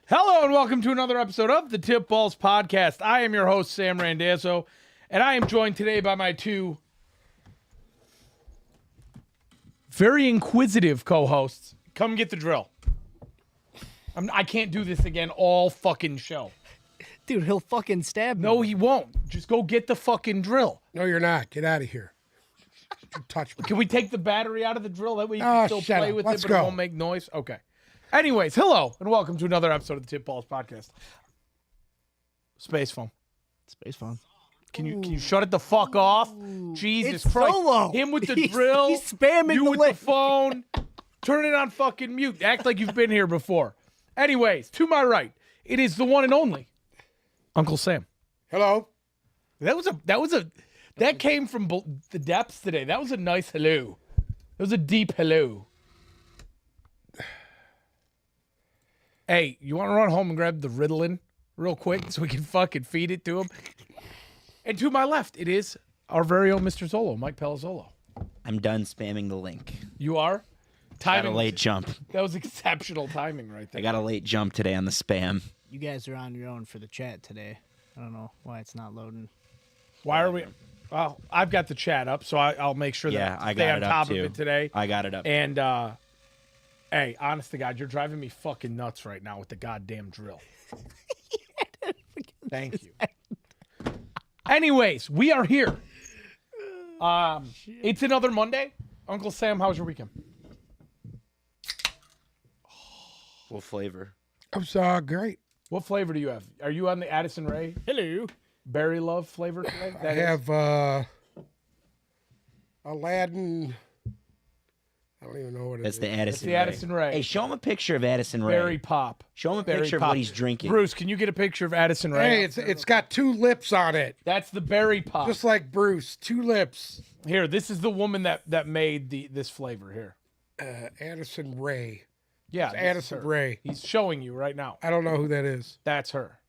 Hello and welcome to another episode of the Tip Balls Podcast. I am your host, Sam Randazzo, and I am joined today by my two very inquisitive co-hosts. Come get the drill. I can't do this again all fucking show. Dude, he'll fucking stab me. No, he won't. Just go get the fucking drill. No, you're not. Get out of here. Don't touch me. Can we take the battery out of the drill? That way you can still play with Let's it, but go. it won't make noise? Okay. Anyways, hello and welcome to another episode of the Tip Balls Podcast. Space phone. Space phone. Can you shut it the fuck off? Jesus It's Christ. Solo. Him with the drill. He's spamming you the with link. the phone. Turn it on fucking mute. Act like you've been here before. Anyways, to my right, it is the one and only Uncle Sam. Hello. That came from the depths today. That was a nice hello. That was a deep hello. Hey, you want to run home and grab the Ritalin real quick so we can fucking feed it to him? And to my left, it is our very own Mr. Zolo, Mike Palazzolo. I'm done spamming the link. You are? Got a late jump. That was exceptional timing right there. I got a late jump today on the spam. You guys are on your own for the chat today. I don't know why it's not loading. Why are we? Well, I've got the chat up, so I'll make sure that I stay got on it up top too. of it today. I got it up. And, hey, honest to God, you're driving me fucking nuts right now with the goddamn drill. Thank you. Anyways, we are here. It's another Monday. Uncle Sam, how was your weekend? What flavor? It was great. What flavor do you have? Are you on the Addison Rae Hello. Berry Love flavor today? I have Aladdin. I don't even know what it That's is. the Addison It's the Rae. Addison Rae. Hey, show him a picture of Addison Rae. Berry Pop. Show him a Berry picture of Pop. what he's drinking. Bruce, can you get a picture of Addison Rae? Hey, it's got two lips on it, That's the Berry Pop. just like Bruce. Two lips. Here, this is the woman that made this flavor here. Addison Rae. Yeah, It's this is Addison her. Rae. He's showing you right now. I don't know who that is. That's her.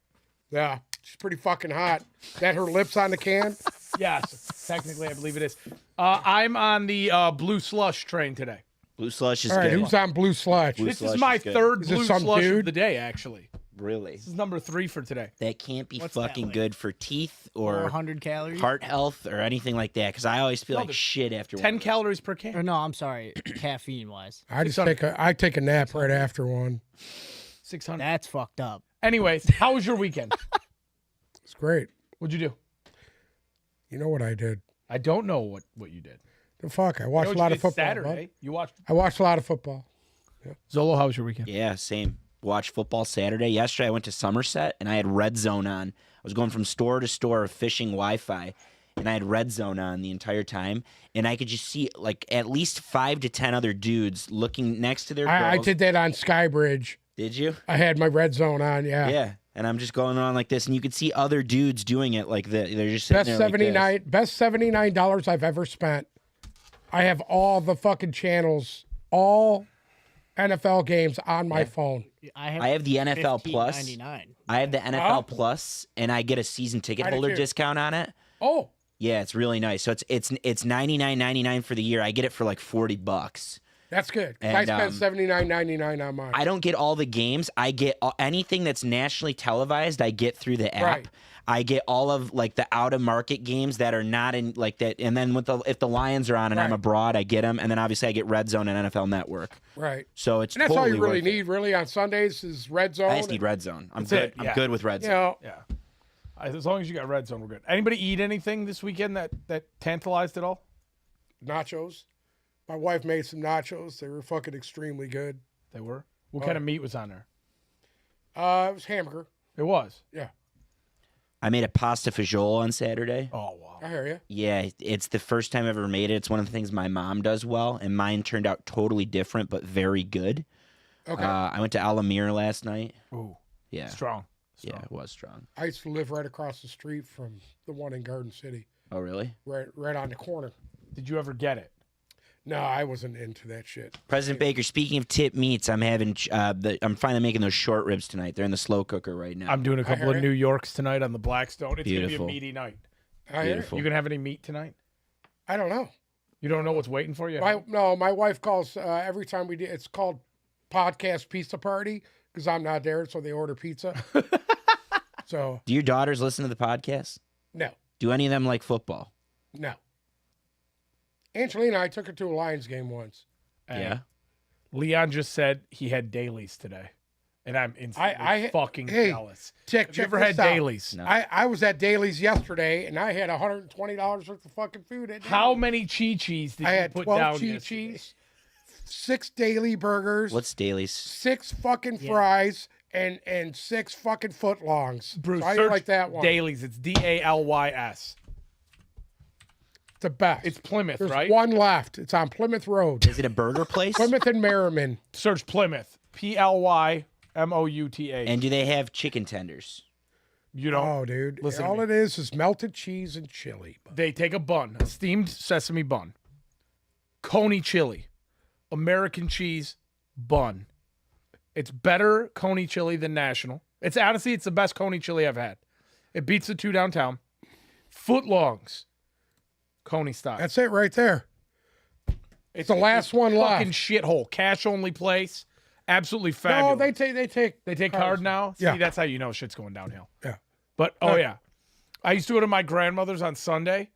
Yeah, she's pretty fucking hot. That her lips on the can? Yes, technically, I believe it is. I'm on the Blue Slush train today. Blue Slush is All right, good. who's on Blue Slush? Blue This Slush is my is good. third Is this Blue some Slush of dude? the day, actually. Really? This is number 3 for today. That can't be What's that fucking like? good for teeth or 400 calories? heart health or anything like that. Because I always feel No, like there's shit after 10 one. calories per Or can. no, I'm sorry. Caffeine-wise. I just take a nap right after one. 600. That's fucked up. Anyways, how was your weekend? It's great. What'd you do? You know what I did? I don't know what you did. The fuck? I You know watched what a lot you of did football. Saturday. bud. You watched I watched a lot of football. Zolo. How was your weekend? Yeah, same. Watched football Saturday. Yesterday I went to Somerset and I had Red Zone on. I was going from store to store fishing Wi-Fi, and I had Red Zone on the entire time. And I could just see like at least 5 to 10 other dudes looking next to their girls. I did that on Skybridge. Did you? I had my red zone on. Yeah. Yeah. And I'm just going on like this, and you could see other dudes doing it like that. They're just sitting Best there like this. best $79 I've ever spent. I have all the fucking channels, all NFL games on my phone. I have the NFL Plus. $15.99. I have the NFL Plus, and I get a season ticket I do holder too. discount on it. Oh, Yeah, it's really nice. So it's $99.99 for the year. I get it for like $40. that's good. 'Cause I And, spent $79.99 on mine. I don't get all the games. I get anything that's nationally televised. I get through the app. Right. I get all of like the out of market games that are not in like that. And then if the Lions are on and I'm Right. abroad, I get them. And then obviously I get Red Zone and NFL Network. Right. So it's And that's totally all you really worth it. need, really, on Sundays is red zone. I just need Red Zone. I'm That's good. it, I'm yeah. good with Red You Zone. know, Yeah. As long as you got Red Zone, we're good. Anybody eat anything this weekend that tantalized at all? nachos. My wife made some nachos. They were fucking extremely good. They were. What kind of meat was on there? It was hamburger. It was. Yeah. I made a pasta fagioli on Saturday. Oh wow. I hear you. Yeah, it's the first time I've ever made it. It's one of the things my mom does well, and mine turned out totally different but very good. Okay. I went to Alamir last night. Ooh, Yeah, strong. yeah, it was strong. I used to live right across the street from the one in Garden City, Oh, really? right on the corner. Did you ever get it? No, I wasn't into that shit. President Baker, speaking of tip meats, I'm finally making those short ribs tonight. They're in the slow cooker right now. I'm doing a couple hear of it. New Yorks tonight on the Blackstone. It's Beautiful. gonna be a meaty night. I hear you. Beautiful. You gonna have any meat tonight? I don't know. You don't know what's waiting for you? My wife calls every time we do. It's called podcast pizza party because I'm not there, so they order pizza. So Do your daughters listen to the podcast? no, Do any of them like football? no. Angelina, I took her to a Lions game once. Hey, Yeah. Leon just said he had dailies today, and I'm instantly fucking hey, jealous. Check Have you ever this had out. dailies? No. I was at Daly's yesterday, and I had $120 worth of fucking food at How Daly's. many Chi-Chis did I you had put 12 down cheese yesterday? cheese, 6 daily burgers, What's Daly's? 6 fucking fries, and 6 fucking footlongs. Bruce, So I search like that one. Dailies. It's Dalys. It's the best. It's Plymouth, There's right? one left. It's on Plymouth Road. Is it a burger place? Plymouth and Merriman. Search Plymouth. Plymouth. And do they have chicken tenders? You don't. Oh, dude. Listen to All me. it is melted cheese and chili. They take a bun, a steamed sesame bun, coney chili, American cheese bun. It's better coney chili than National. It's honestly, it's the best coney chili I've had. It beats the 2 downtown. Footlongs, coney style. That's it right there. It's the last one Fucking left. shithole. Cash only place. Absolutely No, fabulous. they take Card now. Yeah. See, that's how you know shit's going downhill. Yeah. But yeah, I used to go to my grandmother's on Sunday.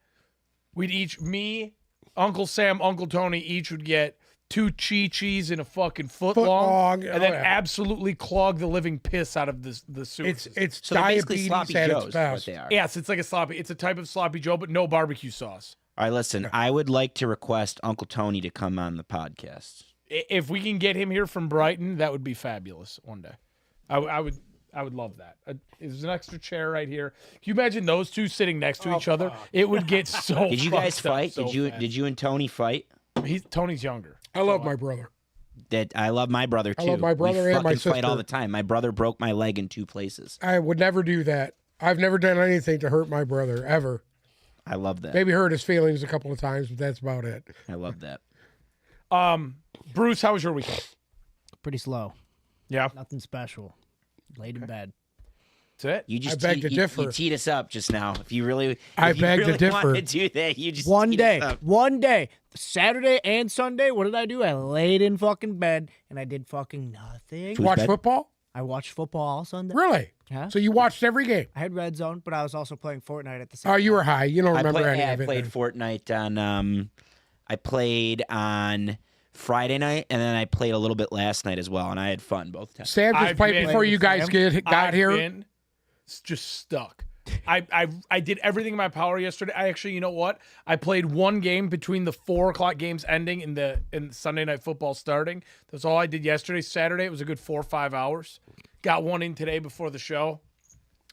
We'd each, me, Uncle Sam, Uncle Tony, each would get 2 Chi-Chis and a fucking foot long, Footlong, and then yeah. absolutely clog the living piss out of the soup. It's So they're basically diabetes sloppy at joes, its is what best. they are. Yes, it's like a sloppy. It's a type of sloppy Joe, but no barbecue sauce. All right, listen. I would like to request Uncle Tony to come on the podcast. If we can get him here from Brighton, that would be fabulous one day. I would love that. There's an extra chair right here. Can you imagine those two sitting next to each other? It would get so. Did you guys fucked up fight? so fast. Did you and Tony fight? Tony's younger. I love my brother. That I love my brother too. I love my brother we and my fucking fight all sister. the time. My brother broke my leg in 2 places. I would never do that. I've never done anything to hurt my brother, ever. I love that. Maybe hurt his feelings a couple of times, but that's about it. I love that. Bruce, how was your weekend? Pretty slow. Yeah, Nothing special. Laid in bed. that's it. You just beg to differ. You teed us up just now. If you really, I if you beg to really differ. want to do that, you just One teed us day. up. One day. Saturday and Sunday, what did I do? I laid in fucking bed and I did fucking nothing. Watch bed? football? I watched football all Sunday. Really? Yeah. So you watched every game? I had red zone, but I was also playing Fortnite at the same Oh, time. you were high. You don't remember any I of it. played then. Fortnite on. I played on Friday night, and then I played a little bit last night as well, and I had fun both times. Sam just I've played been- before you guys got I've here. been just stuck. I did everything in my power yesterday. I actually, you know what? I played one game between the 4 o'clock games ending and Sunday night football starting. That's all I did yesterday. Saturday, it was a good 4 or 5 hours. Got one in today before the show.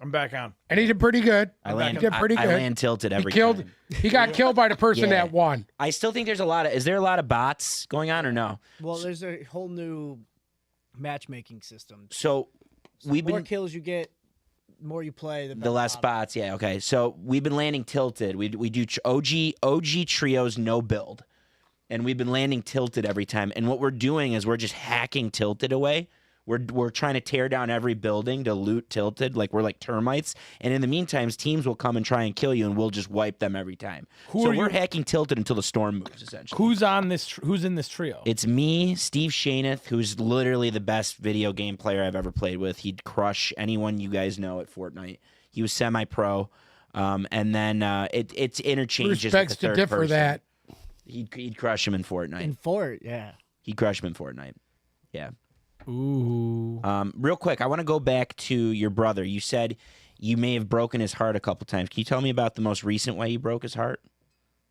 I'm back on. And he did pretty good. I land, he did pretty I good. land tilted every He killed. time. He got killed by the person Yeah. that won. I still think there's a lot of. Is there a lot of bots going on or no? Well, there's a whole new matchmaking system. So The we've more been kills you get, the more you play, the, the less bots. Yeah. Okay. So we've been landing tilted. We do OG trios no build, and we've been landing tilted every time. And what we're doing is we're just hacking tilted away. We're trying to tear down every building to loot tilted, like we're like termites. And in the meantime, teams will come and try and kill you, and we'll just wipe them every time. Who So are we're you- hacking tilted until the storm moves. Essentially, Who's on this? Who's in this trio? it's me, Steve Shaneth, who's literally the best video game player I've ever played with. He'd crush anyone you guys know at Fortnite. He was semi-pro, and then it's interchanges. Bruce with begs the to third differ person. that. He'd crush him in Fortnite. in Fort, yeah. He'd crush him in Fortnite. Yeah. Ooh. Real quick, I want to go back to your brother. You said you may have broken his heart a couple times. Can you tell me about the most recent way you broke his heart?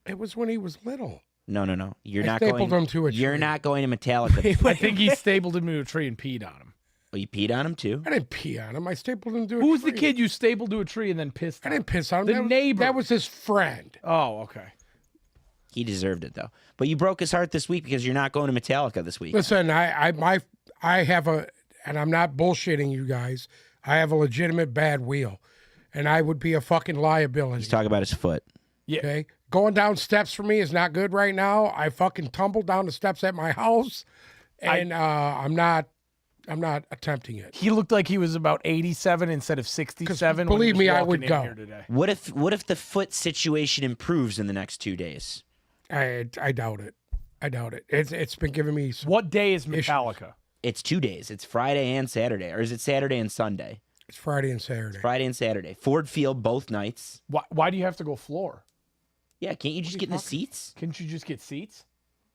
It was when he was little. No. You're I not stapled going. him to a You're tree. not going to Metallica. I think he stapled him to a tree and peed on him. Oh, you peed on him too. I didn't pee on him. I stapled him to a Who's tree. the kid you stapled to a tree and then pissed I on? didn't piss on him. The That was- neighbor. That was his friend. Oh, okay. He deserved it though. But you broke his heart this week because you're not going to Metallica this week. Listen, I have a, and I'm not bullshitting you guys. I have a legitimate bad wheel, and I would be a fucking liability. He's talking about his foot. Okay, going down steps for me is not good right now. I fucking tumbled down the steps at my house, and I'm not attempting it. He looked like he was about 87 instead of 67. when he believe was me, I walking would in go. here today. What if the foot situation improves in the next 2 days? I doubt it. I doubt it. It's been giving me some What day is Metallica? It's 2 days. It's Friday and Saturday. Or is it Saturday and Sunday? It's Friday and Saturday. Friday and Saturday. Ford Field both nights. Why do you have to go floor? Yeah, can't you just get in the seats? Can't you just get seats?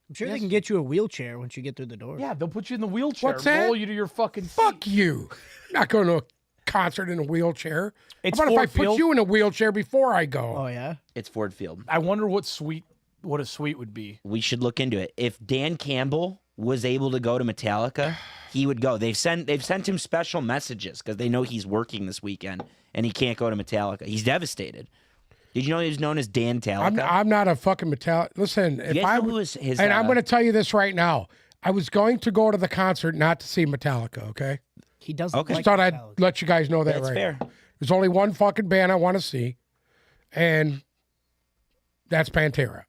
I'm sure they can get you a wheelchair once you get through the door. Yeah, they'll put you in the wheelchair. What's that? Roll you to your fucking seat. Fuck you. I'm not going to a concert in a wheelchair. It's How about Ford if I put Field? you in a wheelchair before I go? Oh yeah. It's Ford Field. I wonder what a suite would be. We should look into it. If Dan Campbell was able to go to Metallica, he would go. They've sent him special messages because they know he's working this weekend and he can't go to Metallica. He's devastated. Did you know he was known as Dan Talica? I'm not a fucking Metallica. Listen, if guys I know who his and I'm going to tell you this right now. I was going to go to the concert not to see Metallica. Okay, He doesn't. Okay. Like thought I'd Metallica. let you guys know that That's right fair. now. There's only one fucking band I want to see, and that's Pantera.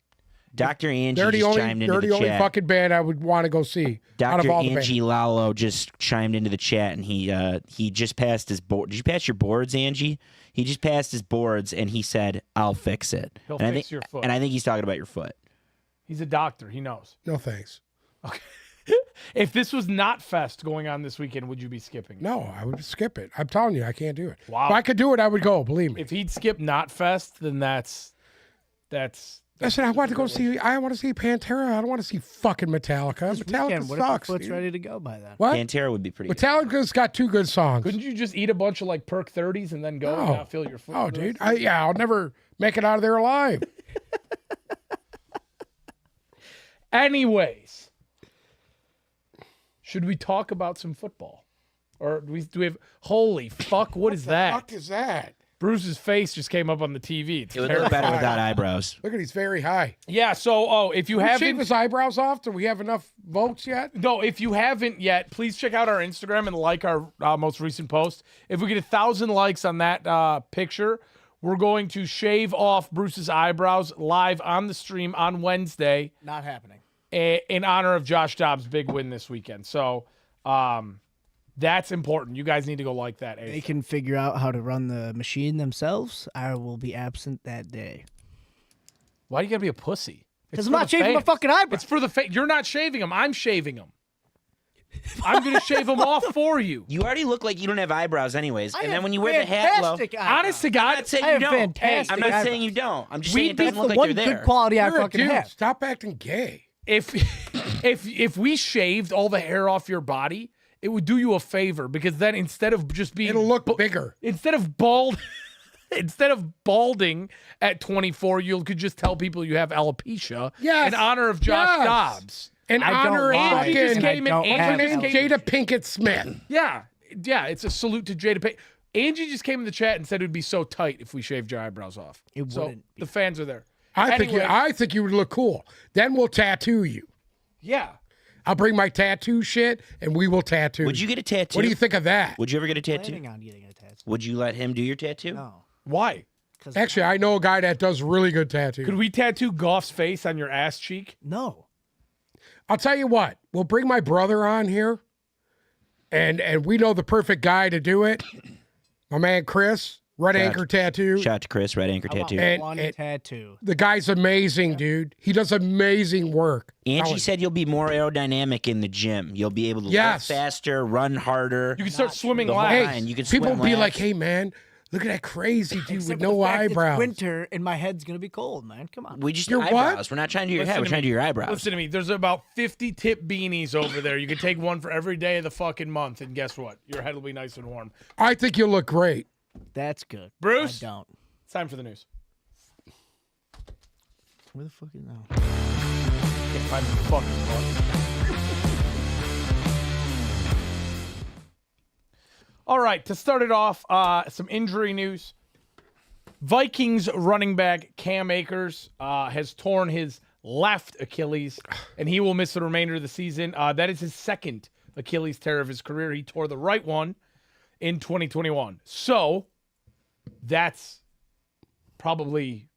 Dr. Angie They're the just only chimed into the only chat. fucking band I would want to go see out of Dr. all the Angie bands. Lalo just chimed into the chat, and he just passed his board. Did you pass your boards, Angie? He just passed his boards, and he said, "I'll fix it." He'll and fix your foot. And I think he's talking about your foot. He's a doctor. He knows. No thanks. If this was not Fest going on this weekend, would you be skipping it? No, I would skip it. I'm telling you, I can't do it. Wow. If I could do it, I would go. Believe me. If he'd skip not Fest, then that's Listen, I want to go see. I want to see Pantera. I don't want to see fucking Metallica. Metallica Weekend, what if sucks. your foot's dude. ready to go by then? What? Pantera would be pretty good. Metallica's got two good songs. Couldn't you just eat a bunch of like perk 30s and then go and No. not feel your foot? Oh, for the dude. rest of I'll never make it out of there alive. Anyways, should we talk about some football? Or do we have holy fuck, what is that? What the fuck is that? Bruce's face just came up on the TV. It's It would look better without eyebrows. Look at he's very high. Yeah, so if you Shave haven't his eyebrows off. Do we have enough votes yet? No, if you haven't yet, please check out our Instagram and like our most recent post. If we get 1,000 likes on that picture, we're going to shave off Bruce's eyebrows live on the stream on Wednesday Not happening. in honor of Josh Dobbs' big win this weekend. So that's important. You guys need to go like that. They ASAP. can figure out how to run the machine themselves. I will be absent that day. Why do you got to be a pussy? Because It's I'm for not the shaving my fans. fucking eyebrows. It's for the face. You're not shaving them. I'm shaving them. I'm going to shave them off for you. You already look like you don't have eyebrows, anyways. I And then have when you wear the hat, low, fantastic eyebrows. Honest to I'm God, not saying I you have don't. fantastic I'm not eyebrows. saying you don't. I'm just We saying it did doesn't That's look the like one they're good there. quality I You're a fucking dude. have. Stop acting gay. if we shaved all the hair off your body, it would do you a favor because then instead of just being It'll look bigger. instead of balding at 24, you could just tell people you have alopecia Yes. in honor of Josh Yes. Dobbs. In I don't honor of lie. Angie just fucking came in. I don't Angie have just fucking came, Jada Pinkett Smith. yeah, it's a salute to Jada Pinkett. Angie just came in the chat and said it would be so tight if we shaved your eyebrows off. It so wouldn't be. the fans are there. I Anyway. think you would look cool. Then we'll tattoo you. Yeah. I'll bring my tattoo shit and we will tattoo. Would you get a tattoo? What do you think of that? Would you ever get a tattoo? Planning on getting a tattoo. Would you let him do your tattoo? No. Why? Because Actually, I know a guy that does really good tattoos. Could we tattoo Goff's face on your ass cheek? no. I'll tell you what. We'll bring my brother on here, and we know the perfect guy to do it. My man Chris, Red Anchor Tattoo. Shout out to Chris, Red Anchor I want Tattoo. And- one and- tattoo. The guy's amazing, dude. He does amazing work. Angie said you'll be more aerodynamic in the gym. You'll be able to Yes. lift faster, run harder. You can start swimming the whole laps. line. You can people swim be laps. like, "Hey, man, look at that crazy dude Except with for the no fact eyebrows." It's winter and my head's gonna be cold, man. Come on. We just Your do what? eyebrows. We're not trying to do your Listen head. We're to trying to me. do your eyebrows. Listen to me. There's about 50 tip beanies over there. You can take one for every day of the fucking month, and guess what? Your head will be nice and warm. I think you'll look great. That's good. Bruce? I don't. It's time for the news. Where the fuck is that? Can't find the fucking button. All right, to start it off, some injury news. Vikings running back Cam Akers has torn his left Achilles, and he will miss the remainder of the season. That is his second Achilles tear of his career. He tore the right one in 2021. So that's probably,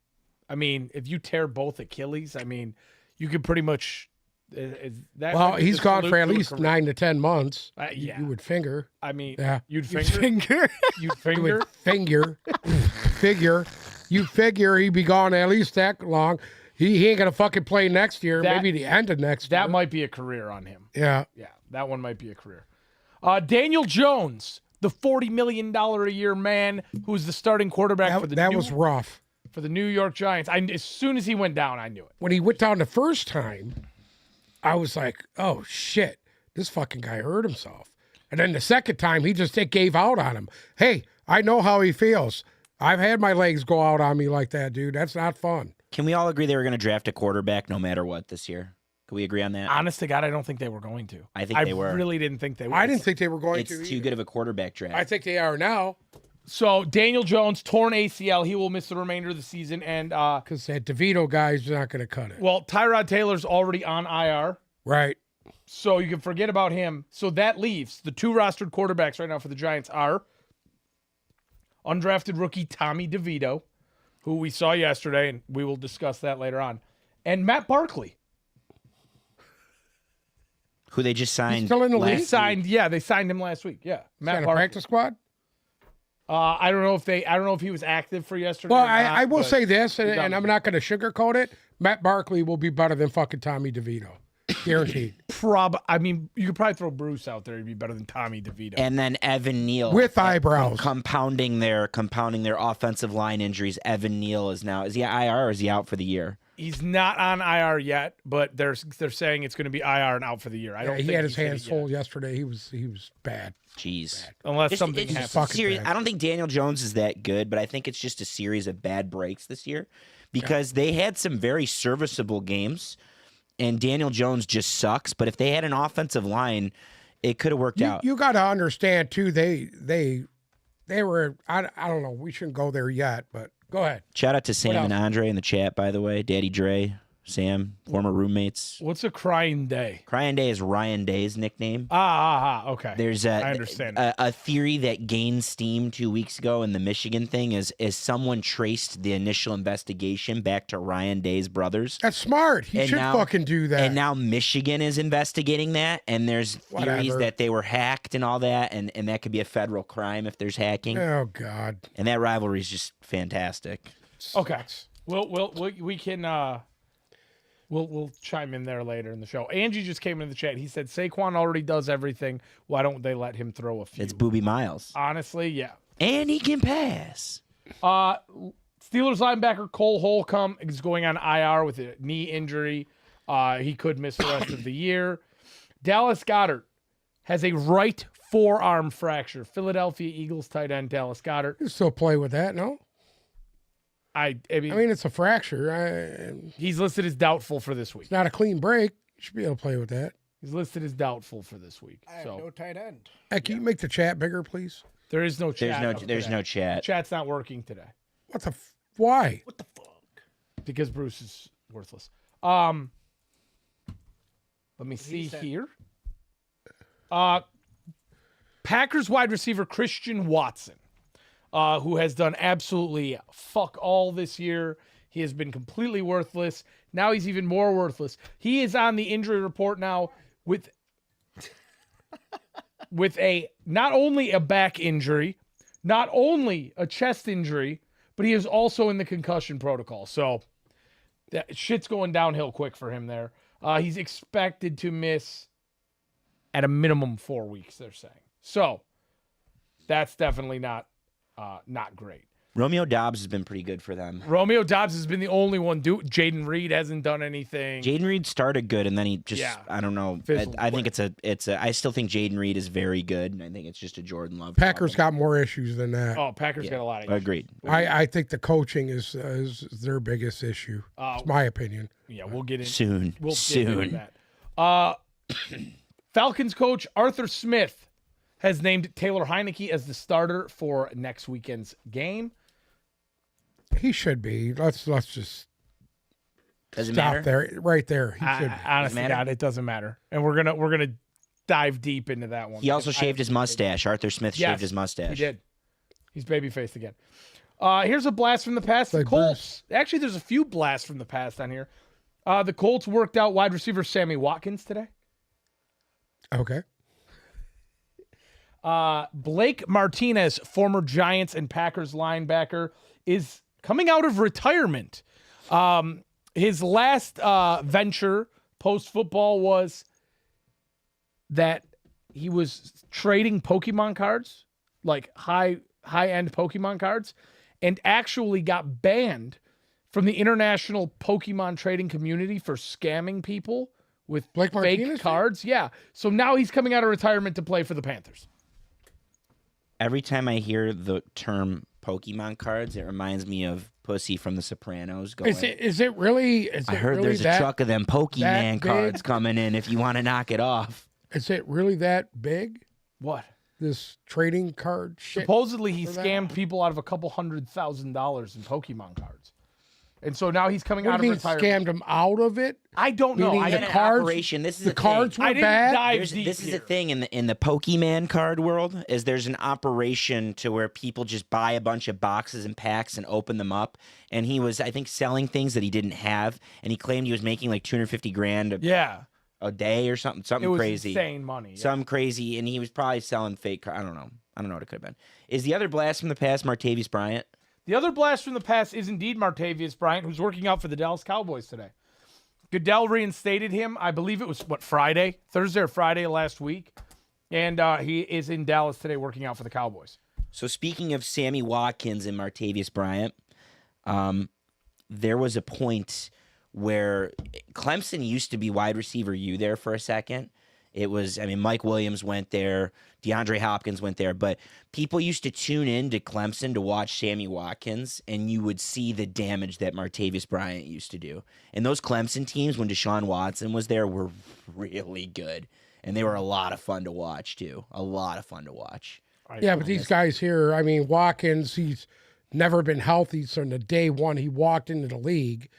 I mean, if you tear both Achilles, I mean, you could pretty much. That Well, might be he's the gone salute for at to a least career. 9 to 10 months. Yeah. You would finger. I mean, Yeah. you'd finger. Finger. You'd finger. You figure. You figure he'd be gone at least that long. He ain't gonna fucking play next year. That- maybe the end of next year. That might be a career on him. Yeah. Yeah, that one might be a career. Daniel Jones, the $40 million a year man who's the starting quarterback for the That was rough. for the New York Giants. As soon as he went down, I knew it. When he went down the first time, I was like, oh shit, this fucking guy hurt himself. And then the second time, it gave out on him. Hey, I know how he feels. I've had my legs go out on me like that, dude. That's not fun. Can we all agree they were going to draft a quarterback no matter what this year? Can we agree on that? Honest to God, I don't think they were going to. I think they were. I really didn't think they were. I didn't think they were going It's to. too either. good of a quarterback draft. I think they are now So Daniel Jones, torn ACL. He will miss the remainder of the season. And, because that DeVito guy's not going to cut it. well, Tyrod Taylor's already on IR. Right. So you can forget about him. So that leaves the two rostered quarterbacks right now for the Giants are undrafted rookie Tommy DeVito, who we saw yesterday, and we will discuss that later on, and Matt Barkley. Who they just signed. still in the last league? week. They signed him last week. Yeah, He's Matt got a Barkley. practice squad? I don't know if he was active for yesterday. Well, or not, I will but say this, and, he's and on. I'm not going to sugarcoat it. Matt Barkley will be better than fucking Tommy DeVito. Guaranteed. I mean, you could probably throw Bruce out there. He'd be better than Tommy DeVito. And then Evan Neal With eyebrows. compounding their offensive line injuries. Evan Neal is he IR or is he out for the year? He's not on IR yet, but they're saying it's going to be IR and out for the year. I don't. He think had his he's hit hands it yet. full yesterday. He was bad. Jeez. Unless Just- something it's just happens. fucking serious. bad. I don't think Daniel Jones is that good, but I think it's just a series of bad breaks this year because they had some very serviceable games, and Daniel Jones just sucks. But if they had an offensive line, it could have worked out. You got to understand too. They were. I don't know. We shouldn't go there yet, but go ahead. Shout out to Sam else? and Andre in the chat, by the way. Daddy Dre, Sam, former roommates. What's a crying day? Crying Day is Ryan Day's nickname. Okay. There's I understand. a theory that gained steam 2 weeks ago in the Michigan thing is someone traced the initial investigation back to Ryan Day's brothers. That's smart. He And should now- fucking do that. And now Michigan is investigating that, and there's theories Whatever. that they were hacked and all that, and that could be a federal crime if there's hacking. Oh God. And that rivalry is just fantastic. Okay. We can we'll chime in there later in the show. Angie just came into the chat. He said Saquon already does everything. Why don't they let him throw a few? It's Booby Miles. Honestly, yeah. And he can pass. Steelers linebacker Cole Holcomb is going on IR with a knee injury. He could miss the rest of the year. Dallas Goedert has a right forearm fracture. Philadelphia Eagles tight end Dallas Goedert. You still play with that? No. I mean, I mean, it's a fracture. he's listed as doubtful for this week. It's not a clean break. You should be able to play with that. He's listed as doubtful for this week. I have So no tight end. Hey, can you make the chat bigger, please? there is no chat. There's today. no chat. Chat's not working today What the? Why? What the fuck? because Bruce is worthless. Let me see said- here. Packers wide receiver Christian Watson, who has done absolutely fuck all this year. He has been completely worthless. Now he's even more worthless. He is on the injury report now with a not only a back injury, not only a chest injury, but he is also in the concussion protocol. So that shit's going downhill quick for him there. He's expected to miss at a minimum 4 weeks, they're saying. So that's definitely not great. Romeo Dobbs has been pretty good for them. Romeo Dobbs has been the only one. Jaden Reed hasn't done anything. Jaden Reed started good, and then he just, Yeah. I don't know. Fizzled I think I still think Jaden Reed is very good, and I think it's just a Jordan Love. Packers problem. got more issues than that. Oh, Packers got a lot of issues. Agreed. I think the coaching is their biggest issue. It's my opinion. Yeah, we'll get in. Soon. We'll get into Soon. that. Falcons coach Arthur Smith has named Taylor Heineke as the starter for next weekend's game. He should be. Let's just Doesn't stop matter. there. Right there. He should be. Honestly, matter? God, it doesn't matter. And we're gonna dive deep into that one. He also I- shaved his mustache. Arthur Smith Yes, shaved his mustache. He did. He's baby-faced again. Here's a blast from the past. The Like Colts. Actually, there's a few blasts from the past on here. The Colts worked out wide receiver Sammy Watkins today. Okay. Blake Martinez, former Giants and Packers linebacker, is coming out of retirement. his last venture post football was that he was trading Pokemon cards, like high end Pokemon cards, and actually got banned from the international Pokemon trading community for scamming people with Blake fake Martinez? cards. Yeah. So now he's coming out of retirement to play for the Panthers. Every time I hear the term Pokemon cards, it reminds me of Pussy from The Sopranos. Going, Is it really? I heard there's a truck of them Pokemon cards coming in if you want to knock it off. Is it really that big? What? This trading card shit? Supposedly he for that? scammed people out of $200,000 in Pokemon cards. And so now he's coming What out do you of mean retirement. scammed him out of it? I don't know. Meaning I the In didn't, an cards- operation, this is The a thing. cards were I didn't bad? dive deep This is here. a thing in the Pokemon card world. Is there's an operation to where people just buy a bunch of boxes and packs and open them up. And he was, I think, selling things that he didn't have, and he claimed he was making like $250,000 Yeah. a day or something It was crazy, insane money. Yeah. some crazy, and he was probably selling fake cards. I don't know what it could have been. Is the other blast from the past Martavis Bryant? The other blast from the past is indeed Martavis Bryant, who's working out for the Dallas Cowboys today. Goodell reinstated him. I believe it was, Thursday or Friday last week. And he is in Dallas today working out for the Cowboys. So speaking of Sammy Watkins and Martavis Bryant, there was a point where Clemson used to be wide receiver U there for a second. It was, Mike Williams went there, DeAndre Hopkins went there, but people used to tune in to Clemson to watch Sammy Watkins, and you would see the damage that Martavis Bryant used to do. And those Clemson teams, when Deshaun Watson was there, were really good. And they were a lot of fun to watch, too. A lot of fun to watch. Yeah, but these guys here, Watkins, he's never been healthy. So in the day one, he walked into the league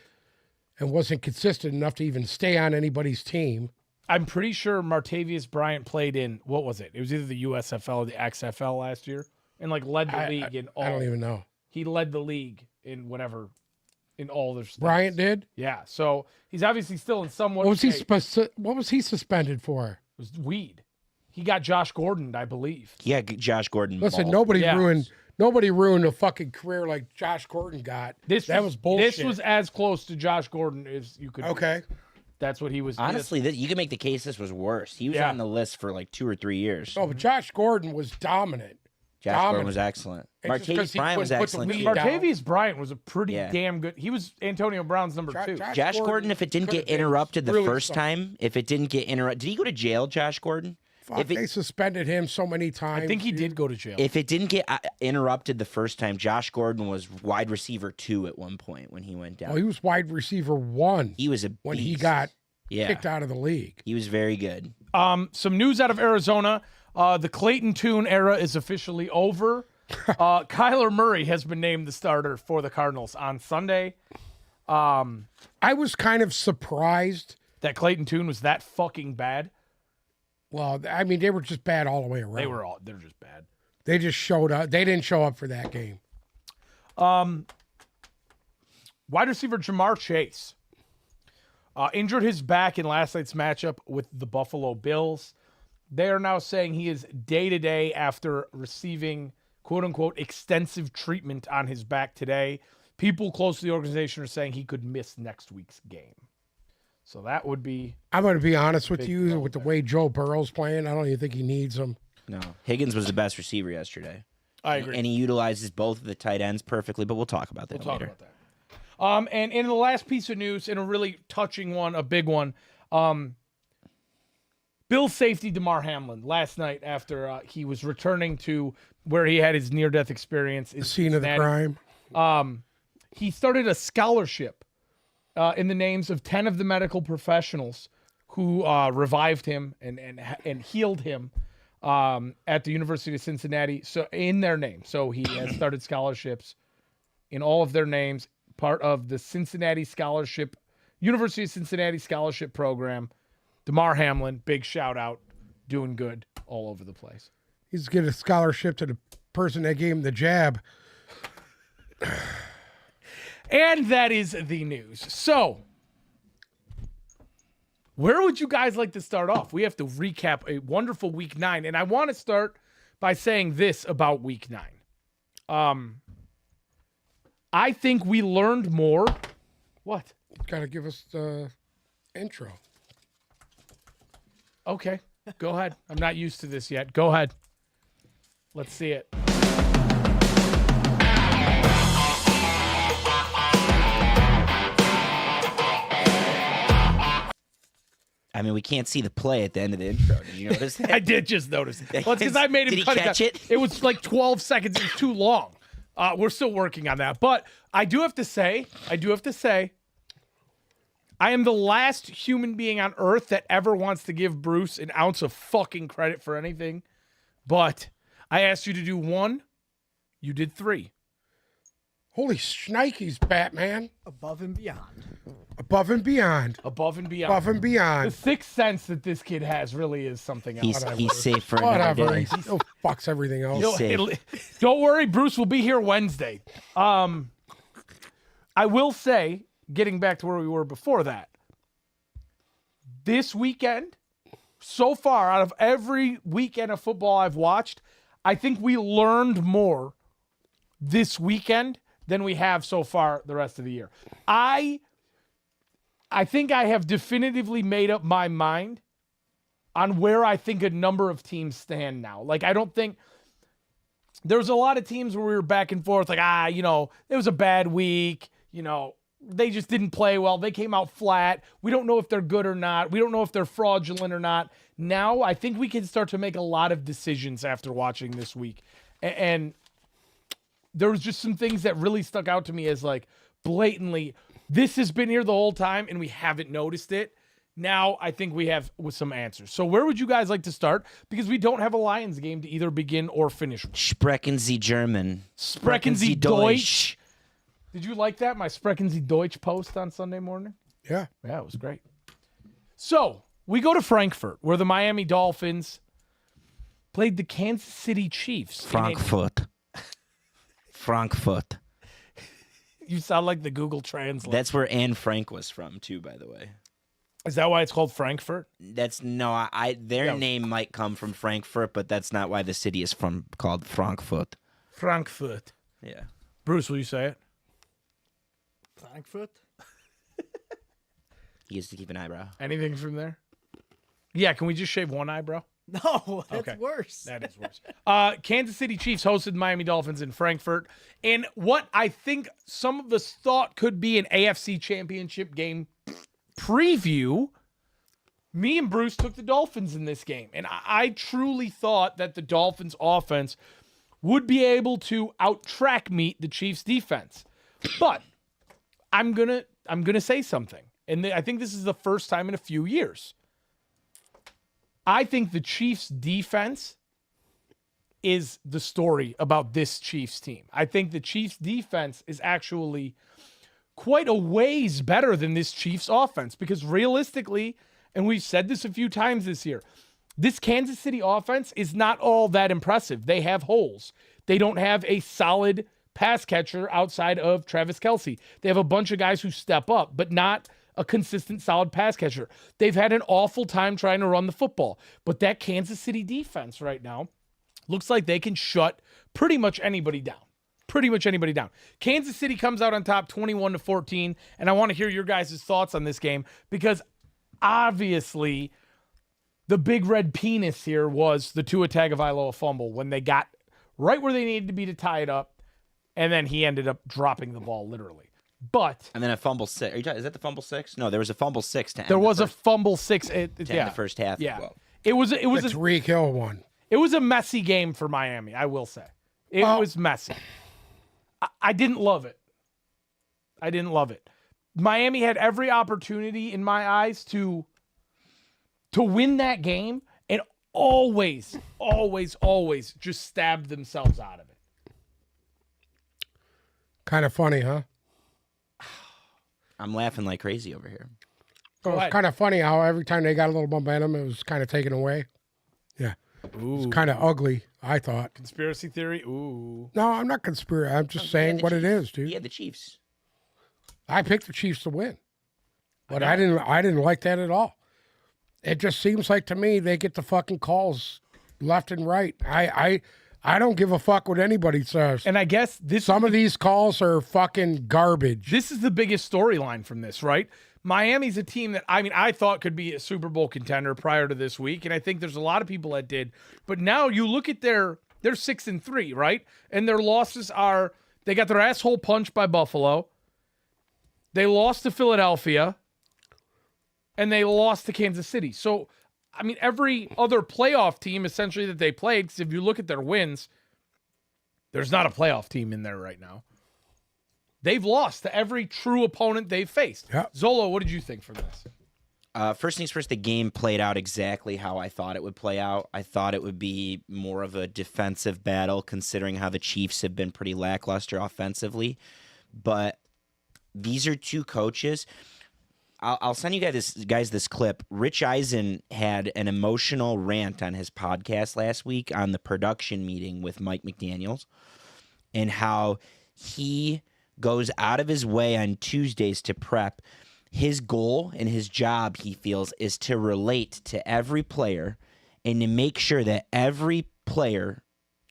and wasn't consistent enough to even stay on anybody's team. I'm pretty sure Martavis Bryant played in, what was it? It was either the USFL or the XFL last year. And led the league in all. I don't even know. He led the league in whatever, in all their stats. Bryant did? Yeah. So he's obviously still in somewhat What was he shape. suspended for? It was weed. He got Josh Gordon, I believe. Yeah, Josh Gordon. Listen, ball. nobody Yeah. ruined a fucking career like Josh Gordon got. That was bullshit. This was as close to Josh Gordon as you could. Okay. That's what he was. Honestly, you can make the case this was worse. He was Yeah. on the list for like 2 or 3 years. Oh, but Josh Gordon was dominant. Josh Gordon dominant. was excellent. It's just 'cause Martavis he Bryant was couldn't put the excellent. lead too. down. Martavis Bryant was a pretty Yeah. damn good. He was Antonio Brown's number 2. Josh Gordon, if it didn't could get have been interrupted the really first something. time, if it didn't get interrupted, did he go to jail, Josh Gordon? Fuck, they suspended him so many times. I think he did go to jail. If it didn't get interrupted the first time, Josh Gordon was wide receiver 2 at one point when he went down. Oh, he was wide receiver 1 He was a when he beast. got yeah, kicked out of the league. he was very good. Some news out of Arizona. The Clayton Tune era is officially over. Kyler Murray has been named the starter for the Cardinals on Sunday. I was kind of surprised. That Clayton Tune was that fucking bad. Well, they were just bad all the way around. They're just bad. They just showed up. They didn't show up for that game. Wide receiver Jamar Chase injured his back in last night's matchup with the Buffalo Bills. They are now saying he is day-to-day after receiving, quote-unquote, extensive treatment on his back today. People close to the organization are saying he could miss next week's game. So that would be... I'm going to be honest with you. blow With the way Joe Burrow's playing, I don't even think he needs him. No, Higgins was the best receiver yesterday. I agree. And he utilizes both of the tight ends perfectly, but we'll talk about that We'll talk later. about that. And in the last piece of news, in a really touching one, a big one, Bill's safety DeMar Hamlin last night after he was returning to where he had his near-death experience. The scene of the crime. He started a scholarship in the names of 10 of the medical professionals who revived him and healed him at the University of Cincinnati. So in their name, so he has started scholarships in all of their names. Part of the University of Cincinnati Scholarship Program. DeMar Hamlin, big shout out, doing good all over the place. He's getting a scholarship to the person that gave him the jab. And that is the news. So, where would you guys like to start off? We have to recap a wonderful week 9. And I want to start by saying this about week 9. I think we learned more. What? Got to give us the intro. Okay, go ahead. I'm not used to this yet. Go ahead. Let's see it. I mean, we can't see the play at the end of the intro. Did you notice that? I did just notice. Well, it's because I made him Did he cut catch it. It was like 12 seconds. It was too long. We're still working on that. But I do have to say, I am the last human being on earth that ever wants to give Bruce an ounce of fucking credit for anything. But I asked you to do 1. You did 3. Holy shnikes, Batman. Above and beyond. Above and beyond. Above and beyond. Above and The beyond. sixth sense that this kid has really is something else. He's safe for another Whatever. day. He still fucks everything else. You'll- safe. Don't worry, Bruce will be here Wednesday. I will say, getting back to where we were before that, this weekend, so far, out of every weekend of football I've watched, I think we learned more this weekend than we have so far the rest of the year. I think I have definitively made up my mind on where I think a number of teams stand now. Like, I don't think there's a lot of teams where we were back and forth, like, it was a bad week, they just didn't play well. They came out flat. We don't know if they're good or not. We don't know if they're fraudulent or not. Now, I think we can start to make a lot of decisions after watching this week. And there was just some things that really stuck out to me as, like, blatantly, this has been here the whole time and we haven't noticed it. Now I think we have with some answers. So where would you guys like to start? Because we don't have a Lions game to either begin or finish. Sprechen Sie German. Sprechen Sie Deutsch. Did you like that? My Sprechen Sie Deutsch post on Sunday morning? Yeah. Yeah, it was great. So we go to Frankfurt, where the Miami Dolphins played the Kansas City Chiefs. Frankfurt. You sound like the Google Translate. That's where Anne Frank was from, too, by the way. Is that why it's called Frankfurt? Their name might come from Frankfurt, but that's not why the city is called Frankfurt. Frankfurt. Yeah. Bruce, will you say it? Frankfurt? He has to keep an eyebrow. Anything from there? Yeah, can we just shave one eyebrow? No, that's Okay. worse. That is worse. Kansas City Chiefs hosted Miami Dolphins in Frankfurt. And what I think some of us thought could be an AFC championship game preview, me and Bruce took the Dolphins in this game. And I truly thought that the Dolphins offense would be able to out-track meet the Chiefs defense. But I'm gonna say something. And I think this is the first time in a few years. I think the Chiefs defense is the story about this Chiefs team. I think the Chiefs defense is actually quite a ways better than this Chiefs offense, because realistically, and we've said this a few times this year, this Kansas City offense is not all that impressive. They have holes. They don't have a solid pass catcher outside of Travis Kelce. They have a bunch of guys who step up, but not a consistent, solid pass catcher. They've had an awful time trying to run the football. But that Kansas City defense right now looks like they can shut pretty much anybody down. Kansas City comes out on top 21-14, and I want to hear your guys' thoughts on this game, because obviously the big red penis here was the Tua Tagovailoa fumble when they got right where they needed to be to tie it up, and then he ended up dropping the ball literally. But And then a fumble six. Is that the fumble six? No, there was a fumble six to end there was the a fumble six. end the first half. Yeah. Well, It was The a Tariq Hill one. It was a messy game for Miami, I will say. It was messy. I didn't love it. Miami had every opportunity in my eyes to win that game, and always just stabbed themselves out of it. Kind of funny, huh? I'm laughing like crazy over here. It was ahead. kind of funny how every time they got a little momentum, it was kind of taken away. Yeah. It was kind of ugly, I thought. Conspiracy theory? Ooh. No, I'm not conspiracy. I'm just saying what it is, dude. He had the Chiefs. I picked the Chiefs to win, but I didn't like that at all. It just seems like to me they get the fucking calls left and right. I don't give a fuck what anybody says. And I guess Some of these calls are fucking garbage. this is the biggest storyline from this, right? Miami's a team that I thought could be a Super Bowl contender prior to this week, and I think there's a lot of people that did. But now you look at they're 6-3, right? And their losses are they got their asshole punched by Buffalo. They lost to Philadelphia, and they lost to Kansas City. So, every other playoff team essentially that they played, because if you look at their wins, there's not a playoff team in there right now. They've lost to every true opponent they've faced. Yep. Zolo, what did you think from this? First things first, the game played out exactly how I thought it would play out. I thought it would be more of a defensive battle, considering how the Chiefs have been pretty lackluster offensively. But these are two coaches. I'll send you guys this clip. Rich Eisen had an emotional rant on his podcast last week on the production meeting with Mike McDaniels, and how he goes out of his way on Tuesdays to prep. His goal and his job, he feels, is to relate to every player and to make sure that every player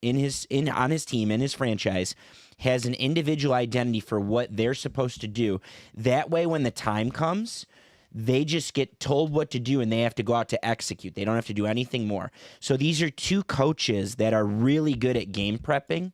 on his team, in his franchise, has an individual identity for what they're supposed to do. That way, when the time comes, they just get told what to do and they have to go out to execute. They don't have to do anything more. So these are two coaches that are really good at game prepping,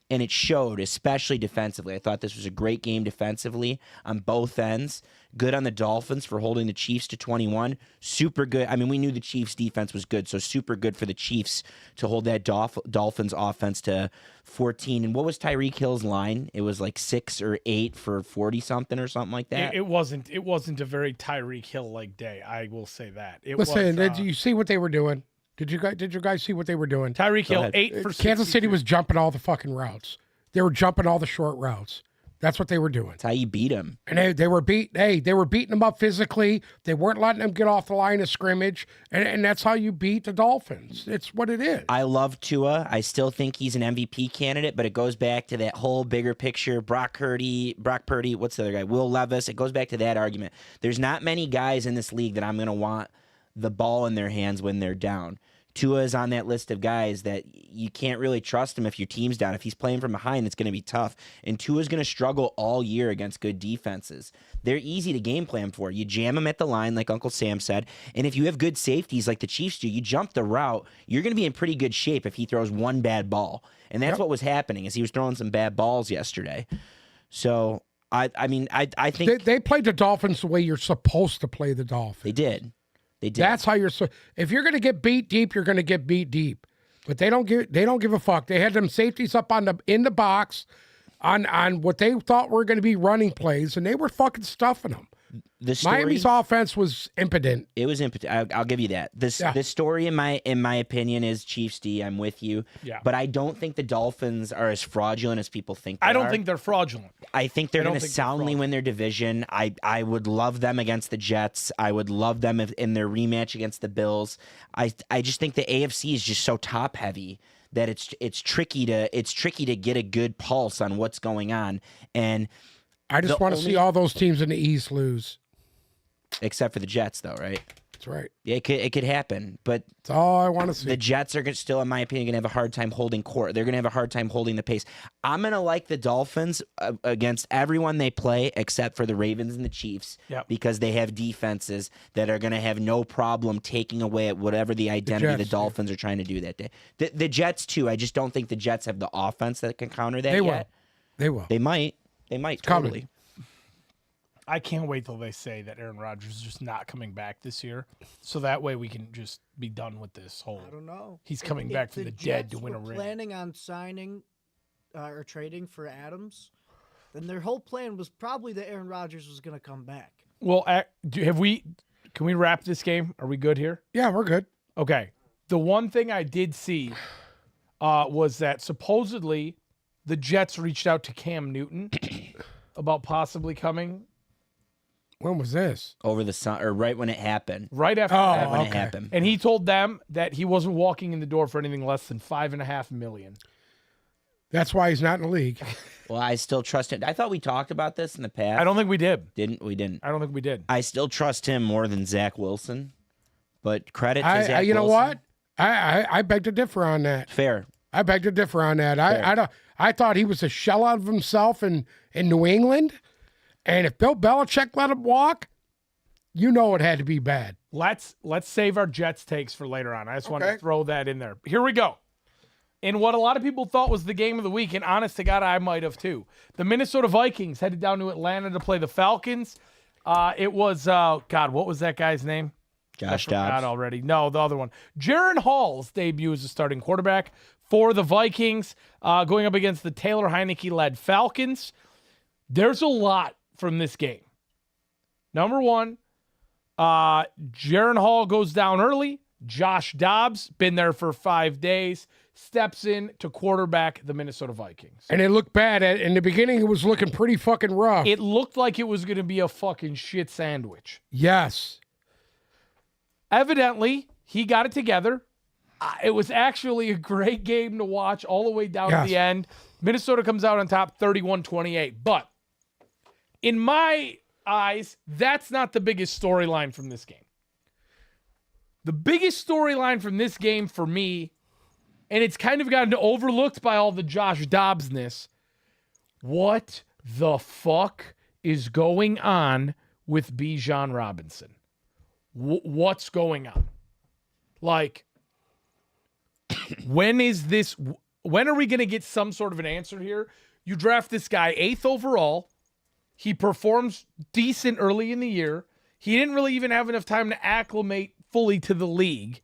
and it showed, especially defensively. I thought this was a great game defensively on both ends. Good on the Dolphins for holding the Chiefs to 21. Super good. We knew the Chiefs' defense was good, so super good for the Chiefs to hold that Dolphins offense to 14. And what was Tyreek Hill's line? It was like 6 or 8 for 40-something or something like that. It wasn't a very Tyreek Hill-like day, I will say that. Did you see what they were doing? Did you guys see what they were doing? Tyreek Hill, 8 for 63. Kansas City was jumping all the fucking routes. They were jumping all the short routes. That's what they were doing. That's how you beat them. And they were beating them up physically. They weren't letting them get off the line of scrimmage. And that's how you beat the Dolphins. It's what it is. I love Tua. I still think he's an MVP candidate, but it goes back to that whole bigger picture. Brock Purdy, what's the other guy? Will Levis. It goes back to that argument. There's not many guys in this league that I'm going to want the ball in their hands when they're down. Tua is on that list of guys that you can't really trust him if your team's down. If he's playing from behind, it's going to be tough. And Tua's going to struggle all year against good defenses. They're easy to game plan for. You jam them at the line, like Uncle Sam said. And if you have good safeties like the Chiefs do, you jump the route, you're going to be in pretty good shape if he throws one bad ball. And that's what was happening, is he was throwing some bad balls yesterday. So, I think they played the Dolphins the way you're supposed to play the Dolphins. They did. That's how if you're going to get beat deep, you're going to get beat deep. But they don't give a fuck. They had them safeties up in the box on what they thought were going to be running plays, and they were fucking stuffing them. Miami's offense was impotent. It was impotent. I'll give you that. This story, in my opinion, is Chiefs D. I'm with you. Yeah. But I don't think the Dolphins are as fraudulent as people think they are. I don't think they're fraudulent. I think they're going to soundly win their division. I would love them against the Jets. I would love them in their rematch against the Bills. I just think the AFC is just so top heavy that it's tricky to get a good pulse on what's going on. And I just want to see all those teams in the East lose. Except for the Jets, though, right? That's right. Yeah, it could happen, but that's all I want to see. The Jets are still, in my opinion, going to have a hard time holding court. They're going to have a hard time holding the pace. I'm going to like the Dolphins against everyone they play except for the Ravens and the Chiefs, because they have defenses that are going to have no problem taking away at whatever the identity the Dolphins are trying to do that day. The Jets, too. I just don't think the Jets have the offense that can counter that yet. They will. They might. They might, totally. I can't wait till they say that Aaron Rodgers is just not coming back this year, so that way we can just be done with this whole. I don't know. He's coming back from the dead to win a ring. Planning on signing or trading for Adams, then their whole plan was probably that Aaron Rodgers was going to come back. Well, can we wrap this game? Are we good here? Yeah, we're good. Okay. The one thing I did see was that supposedly the Jets reached out to Cam Newton about possibly coming. When was this? Over the sun, or right when it happened. Right after it happened. And he told them that he wasn't walking in the door for anything less than $5.5 million. That's why he's not in the league. Well, I still trust him. I thought we talked about this in the past. I don't think we did. We didn't. I don't think we did. I still trust him more than Zach Wilson. But credit to Zach Wilson. You know what? I beg to differ on that. Fair. I beg to differ on that. I thought he was a shell out of himself in New England, and if Bill Belichick let him walk, you know it had to be bad. Let's save our Jets takes for later on. I just want to Okay. throw that in there. Here we go. In what a lot of people thought was the game of the week, and honest to God, I might have too. The Minnesota Vikings headed down to Atlanta to play the Falcons. It was, God, what was that guy's name? Josh I forgot Dobbs. already. No, the other one. Jaron Hall's debut as a starting quarterback for the Vikings, going up against the Taylor Heineke-led Falcons. There's a lot from this game. Number one, Jaron Hall goes down early. Josh Dobbs, been there for 5 days, steps in to quarterback the Minnesota Vikings. And it looked bad. In the beginning, it was looking pretty fucking rough. It looked like it was going to be a fucking shit sandwich. Yes. Evidently, he got it together. It was actually a great game to watch all the way down to the end. Minnesota comes out on top 31-28. But in my eyes, that's not the biggest storyline from this game. The biggest storyline from this game for me, and it's kind of gotten overlooked by all the Josh Dobbs-ness, what the fuck is going on with Bijan Robinson? What's going on? Like, when are we going to get some sort of an answer here? You draft this guy 8th overall. He performs decent early in the year. He didn't really even have enough time to acclimate fully to the league.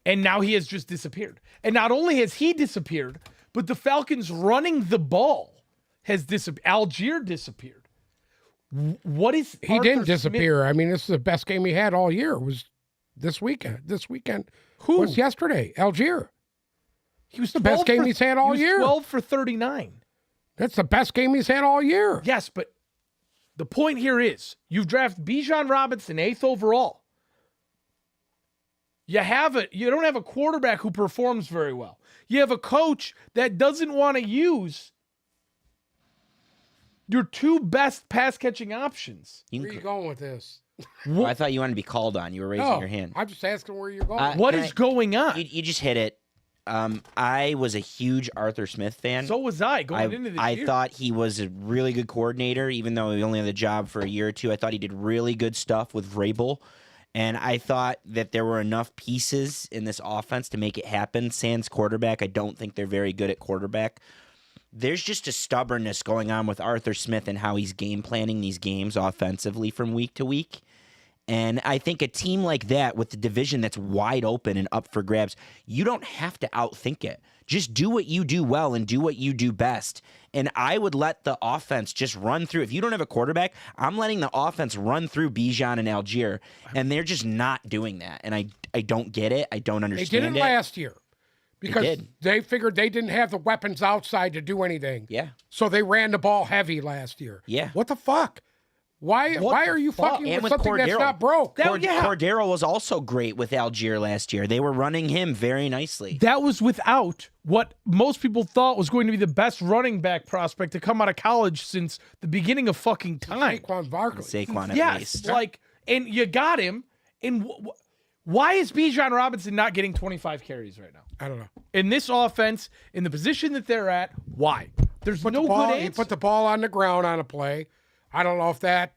And now he has just disappeared. And not only has he disappeared, but the Falcons running the ball has disappeared. Algier disappeared. What is He Arthur didn't Smith- disappear. I mean, this is the best game he had all year. It was this weekend. Who? Was yesterday. Algier. He was the best 12 game for- he's had all he was year. 12 for 39. That's the best game he's had all year. Yes, but the point here is you've drafted Bijan Robinson 8th overall. You don't have a quarterback who performs very well. You have a coach that doesn't want to use your two best pass catching options. You Where can- are you going with this? Oh, I thought you wanted to be called on. You were raising No, your hand. I'm just asking where you're going. What Can is I- going on? You just hit it. I was a huge Arthur Smith fan. So was I going into this I year. thought he was a really good coordinator, even though he only had the job for a year or two. I thought he did really good stuff with Vrabel. And I thought that there were enough pieces in this offense to make it happen. Sans quarterback, I don't think they're very good at quarterback. There's just a stubbornness going on with Arthur Smith and how he's game planning these games offensively from week to week. And I think a team like that with the division that's wide open and up for grabs, you don't have to outthink it. Just do what you do well and do what you do best. And I would let the offense just run through. If you don't have a quarterback, I'm letting the offense run through Bijan and Algier. And they're just not doing that. And I don't get it. I don't They understand didn't it. last year because did. they figured they didn't have the weapons outside to do anything. Yeah. So they ran the ball heavy last year. Yeah. What the fuck? Why are you fucking And with with something that's Cordero. not broke? Cordero was also great with Algier last year. They were running him very nicely. That was without what most people thought was going to be the best running back prospect to come out of college since the beginning of fucking time. Saquon Barkley. Saquon at Yes, least. like, and you got him. And why is Bijan Robinson not getting 25 carries right now? I don't know. In this offense, in the position that they're at, why? There's no good He answer. put the ball on the ground on a play. I don't know if that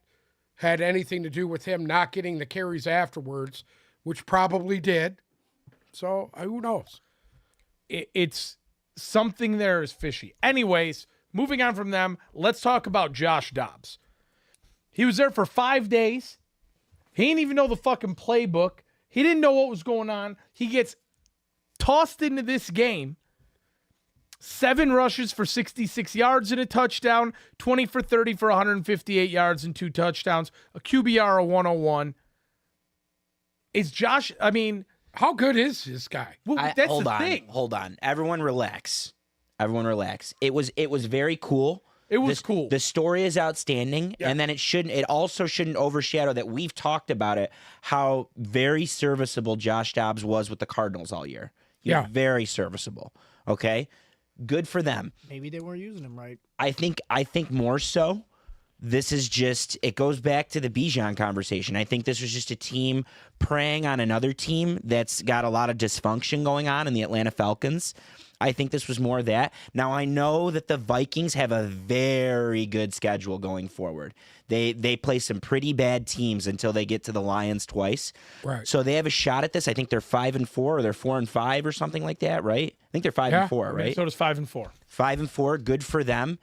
had anything to do with him not getting the carries afterwards, which probably did. So who knows? It's something there is fishy. Anyways, moving on from them, let's talk about Josh Dobbs. He was there for 5 days. He didn't even know the fucking playbook. He didn't know what was going on. He gets tossed into this game. 7 rushes for 66 yards and a touchdown, 20 for 30 for 158 yards and 2 touchdowns, a QBR of 101. Is Josh, I mean, How good is this guy? well, that's hold the on, thing. hold on. Everyone relax. It was very cool. It was cool. The story is outstanding, and then it also shouldn't overshadow that we've talked about it, how very serviceable Josh Dobbs was with the Cardinals all year. He was very serviceable. Okay? Good for them. Maybe they weren't using him right. I think more so. This is just, it goes back to the Bijan conversation. I think this was just a team preying on another team that's got a lot of dysfunction going on in the Atlanta Falcons. I think this was more that. Now, I know that the Vikings have a very good schedule going forward. They play some pretty bad teams until they get to the Lions twice. Right. So they have a shot at this. I think they're 5-4 or they're 4-5 or something like that, right? I think they're 5-4, right? Minnesota's 5-4. 5-4, good for them.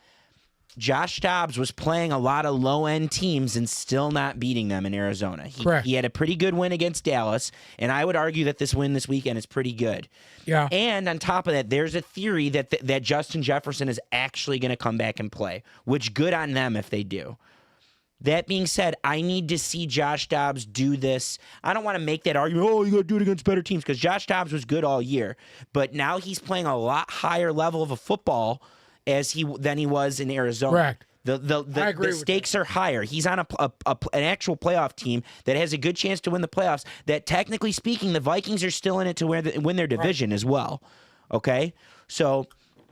Josh Dobbs was playing a lot of low-end teams and still not beating them in Arizona. Correct. He had a pretty good win against Dallas, and I would argue that this win this weekend is pretty good. Yeah. And on top of that, there's a theory that Justin Jefferson is actually going to come back and play, which good on them if they do. That being said, I need to see Josh Dobbs do this. I don't want to make that argument, you got to do it against better teams, because Josh Dobbs was good all year. But now he's playing a lot higher level of a football than he was in Arizona. Correct. The agree with stakes are higher. He's on an actual playoff team that has a good chance to win the playoffs. That technically speaking, the Vikings are still in it to win their division as well. Okay, so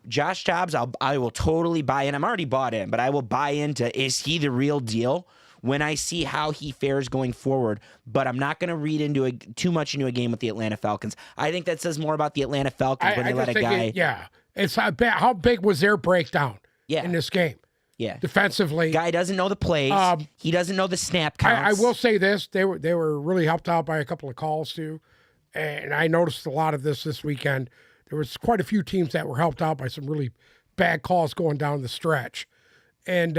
Josh Dobbs, I will totally buy in. I'm already bought in, but I will buy into, is he the real deal when I see how he fares going forward? But I'm not going to read too much into a game with the Atlanta Falcons. I think that says more about the Atlanta Falcons when they let a guy. It's how big was their breakdown in this game? Yeah. Defensively. Guy doesn't know the plays. He doesn't know the snap counts. I will say this. They were really helped out by a couple of calls too. And I noticed a lot of this weekend. There was quite a few teams that were helped out by some really bad calls going down the stretch. And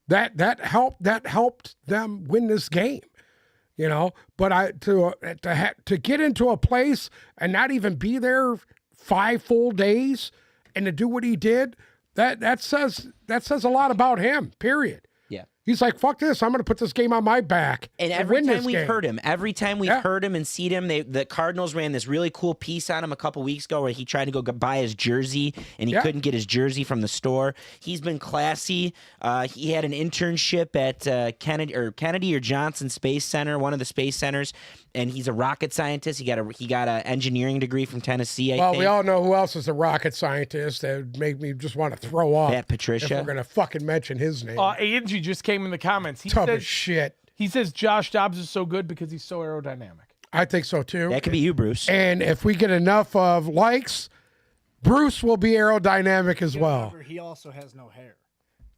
that helped them win this game. You know, but to get into a place and not even be there 5 full days and to do what he did, that says a lot about him, period. Yeah. He's like, fuck this, I'm going to put this game on my back. And every time we've heard him and seen him, the Cardinals ran this really cool piece on him a couple weeks ago where he tried to go buy his jersey and he couldn't get his jersey from the store. He's been classy. He had an internship at Kennedy or Johnson Space Center, one of the space centers, and he's a rocket scientist. He got an engineering degree from Tennessee. I think. We all know who else is a rocket scientist that would make me just want to throw up. Pat Patricia. If we're going to fucking mention his name. Angie just came in the comments. Tough as shit. He says Josh Dobbs is so good because he's so aerodynamic. I think so too. That could be you, Bruce. And if we get enough of likes, Bruce will be aerodynamic as well. Remember, he also has no hair.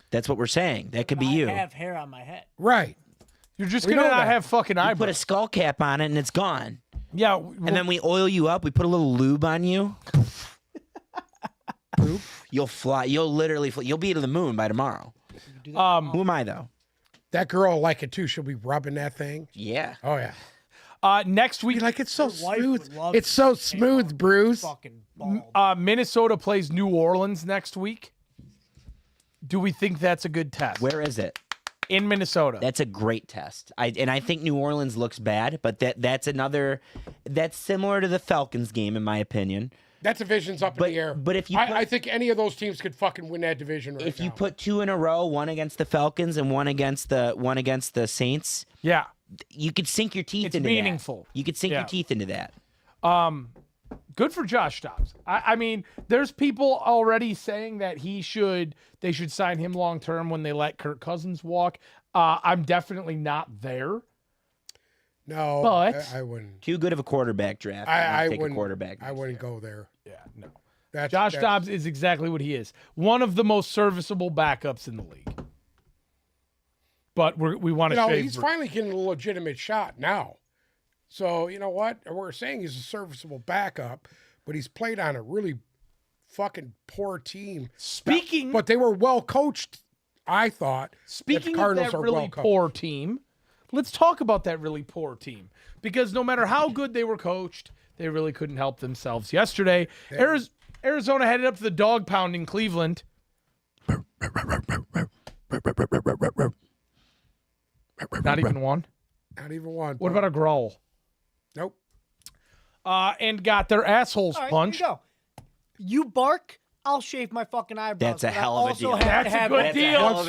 That's what we're saying. That could be you. I have hair on my head. Right. You're just going to not have fucking eyebrows. Put a skull cap on it and it's gone. Yeah. And then we oil you up. We put a little lube on you. You'll fly. You'll literally fly. You'll be to the moon by tomorrow. Who am I, though? That girl will like it too. She'll be rubbing that thing. Yeah. Oh, yeah. Next week, it's so smooth. love It's so smooth, Bruce. Fucking bald. Minnesota plays New Orleans next week. Do we think that's a good test? Where is it? In Minnesota. That's a great test. I think New Orleans looks bad, but that's similar to the Falcons game, in my opinion. That division's up in the air. But if you I think any of those teams could fucking win that division right now. If you put 2 in a row, one against the Falcons and one against the Saints, yeah, you could sink your teeth it's into meaningful. that. You could sink your teeth into that. Good for Josh Dobbs. I mean, there's people already saying that they should sign him long term when they let Kirk Cousins walk. I'm definitely not there. No, but I wouldn't. Too good of a quarterback draft. I take wouldn't. A quarterback. I wouldn't go there. Yeah, no. Josh Dobbs is exactly what he is. One of the most serviceable backups in the league. But we want to shave. He's finally getting a legitimate shot now. So, you know what? We're saying he's a serviceable backup, but he's played on a really fucking poor team. But they were well coached, I thought. Speaking of that really poor team, let's talk about that really poor team. Because no matter how good they were coached, they really couldn't help themselves. Yesterday, Arizona headed up to the dog pound in Cleveland. Not even one? Not even one. What about a growl? Nope. And got their assholes punched. Here you go. You bark, I'll shave my fucking eyebrows. That's a hell of a deal. That's a good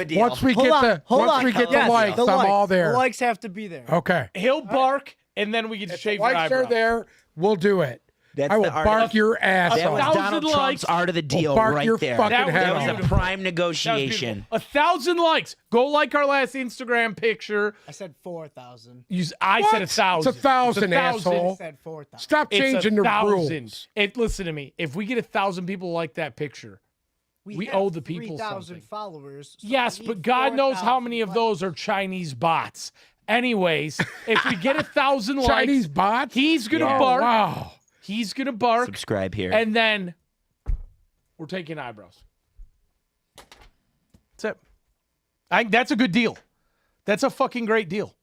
deal. Once we get the likes, I'm all there. The likes have to be there. Okay. He'll bark, and then we get to shave your likes eyebrows. are there, we'll do it. That's I will the art bark of- your ass That was off. 1,000 Donald likes. Trump's art of the deal bark right your there. fucking That was- head that That was was off. a prime That was beautiful. negotiation. 1,000 likes. Go like our last Instagram picture. I said 4,000. I What? said 1,000. It's 1,000, I asshole. said 4,000. Stop It's changing the 1,000. rules. Listen to me. If we get 1,000 people like that picture, we have owe the people 3,000 something. followers. So yes, we but need God knows how 4,000 many of likes. those are Chinese bots. Anyways, if we get 1,000 likes, Chinese bots? he's gonna Yeah. bark. Wow. He's gonna bark, Subscribe here. and then we're taking eyebrows. That's it. I think that's a good deal. That's a fucking great deal.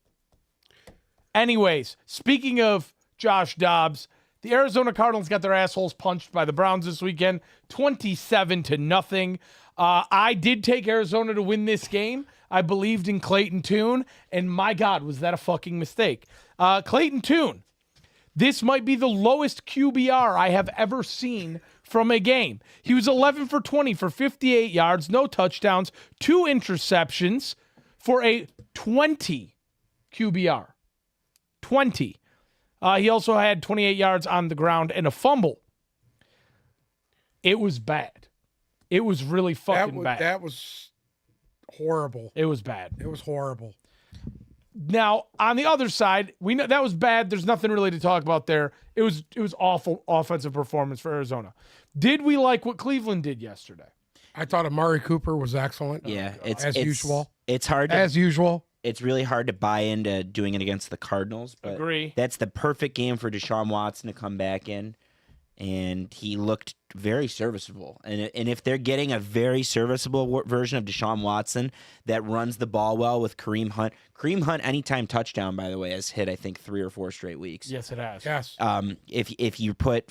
Anyways, speaking of Josh Dobbs, the Arizona Cardinals got their assholes punched by the Browns this weekend, 27-0. I did take Arizona to win this game. I believed in Clayton Tune, and my God, was that a fucking mistake. Clayton Tune, this might be the lowest QBR I have ever seen from a game. He was 11 for 20 for 58 yards, no touchdowns, 2 interceptions for a 20 QBR. 20. He also had 28 yards on the ground and a fumble. It was bad. It was really fucking bad. That was horrible. It was bad. It was horrible. Now, on the other side, we know that was bad. There's nothing really to talk about there. It was awful offensive performance for Arizona. Did we like what Cleveland did yesterday? I thought Amari Cooper was excellent. yeah, as usual. It's hard to As usual. it's really hard to buy into doing it against the Cardinals, but Agree. that's the perfect game for DeShaun Watson to come back in, and he looked very serviceable. And if they're getting a very serviceable version of Deshaun Watson that runs the ball well with Kareem Hunt anytime touchdown, by the way, has hit I think 3 or 4 straight weeks. Yes, it has. Yes. If you put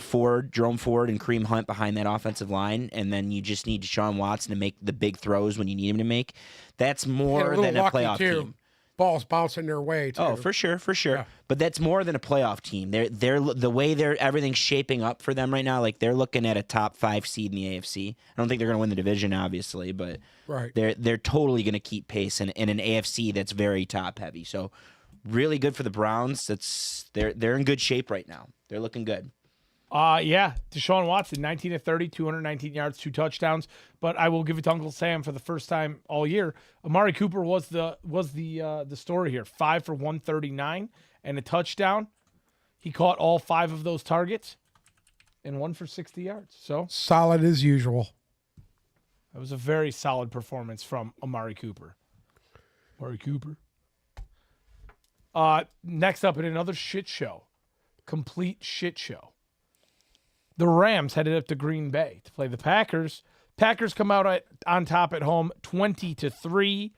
Jerome Ford and Kareem Hunt behind that offensive line, and then you just need Deshaun Watson to make the big throws when you need him to make, that's more little than a lucky, playoff too. team. Balls bouncing their way, too. Oh, for sure. Yeah. But that's more than a playoff team. They're the way everything's shaping up for them right now. Like they're looking at a top 5 seed in the AFC. I don't think they're going to win the division, obviously, but Right. they're totally going to keep pace in an AFC that's very top heavy. So really good for the Browns. They're in good shape right now. They're looking good. Yeah, Deshaun Watson, 19 of 30, 219 yards, 2 touchdowns. But I will give it to Uncle Sam for the first time all year. Amari Cooper was the story here. 5 for 139 and a touchdown. He caught all 5 of those targets and 1 for 60 yards. So Solid as usual. that was a very solid performance from Amari Cooper. Next up in another shit show, complete shit show. The Rams headed up to Green Bay to play the Packers. Packers come out on top at home, 20-3.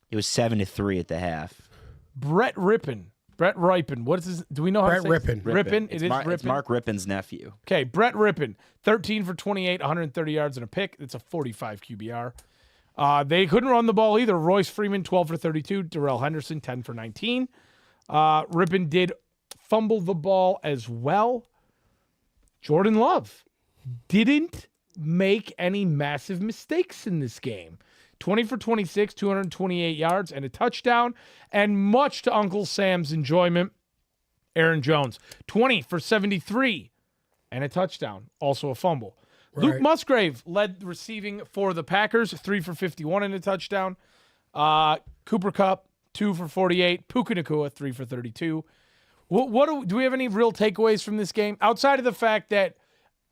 It was 7-3 at the half. Brett Rippon. What is his? Do we know how Brett to say Rippon. Rippon. It's It is It's Rippon. Mark Rippon's nephew. Okay, Brett Rippon, 13 for 28, 130 yards and a pick. It's a 45 QBR. They couldn't run the ball either. Royce Freeman, 12 for 32. Darrell Henderson, 10 for 19. Rippon did fumble the ball as well. Jordan Love didn't make any massive mistakes in this game. 20 for 26, 228 yards and a touchdown. And much to Uncle Sam's enjoyment, Aaron Jones, 20 for 73 and a touchdown, also a fumble. Luke Right. Musgrave led receiving for the Packers, 3 for 51 and a touchdown. Cooper Kupp, 2 for 48. Puka Nacua, 3 for 32. Do we have any real takeaways from this game? Outside of the fact that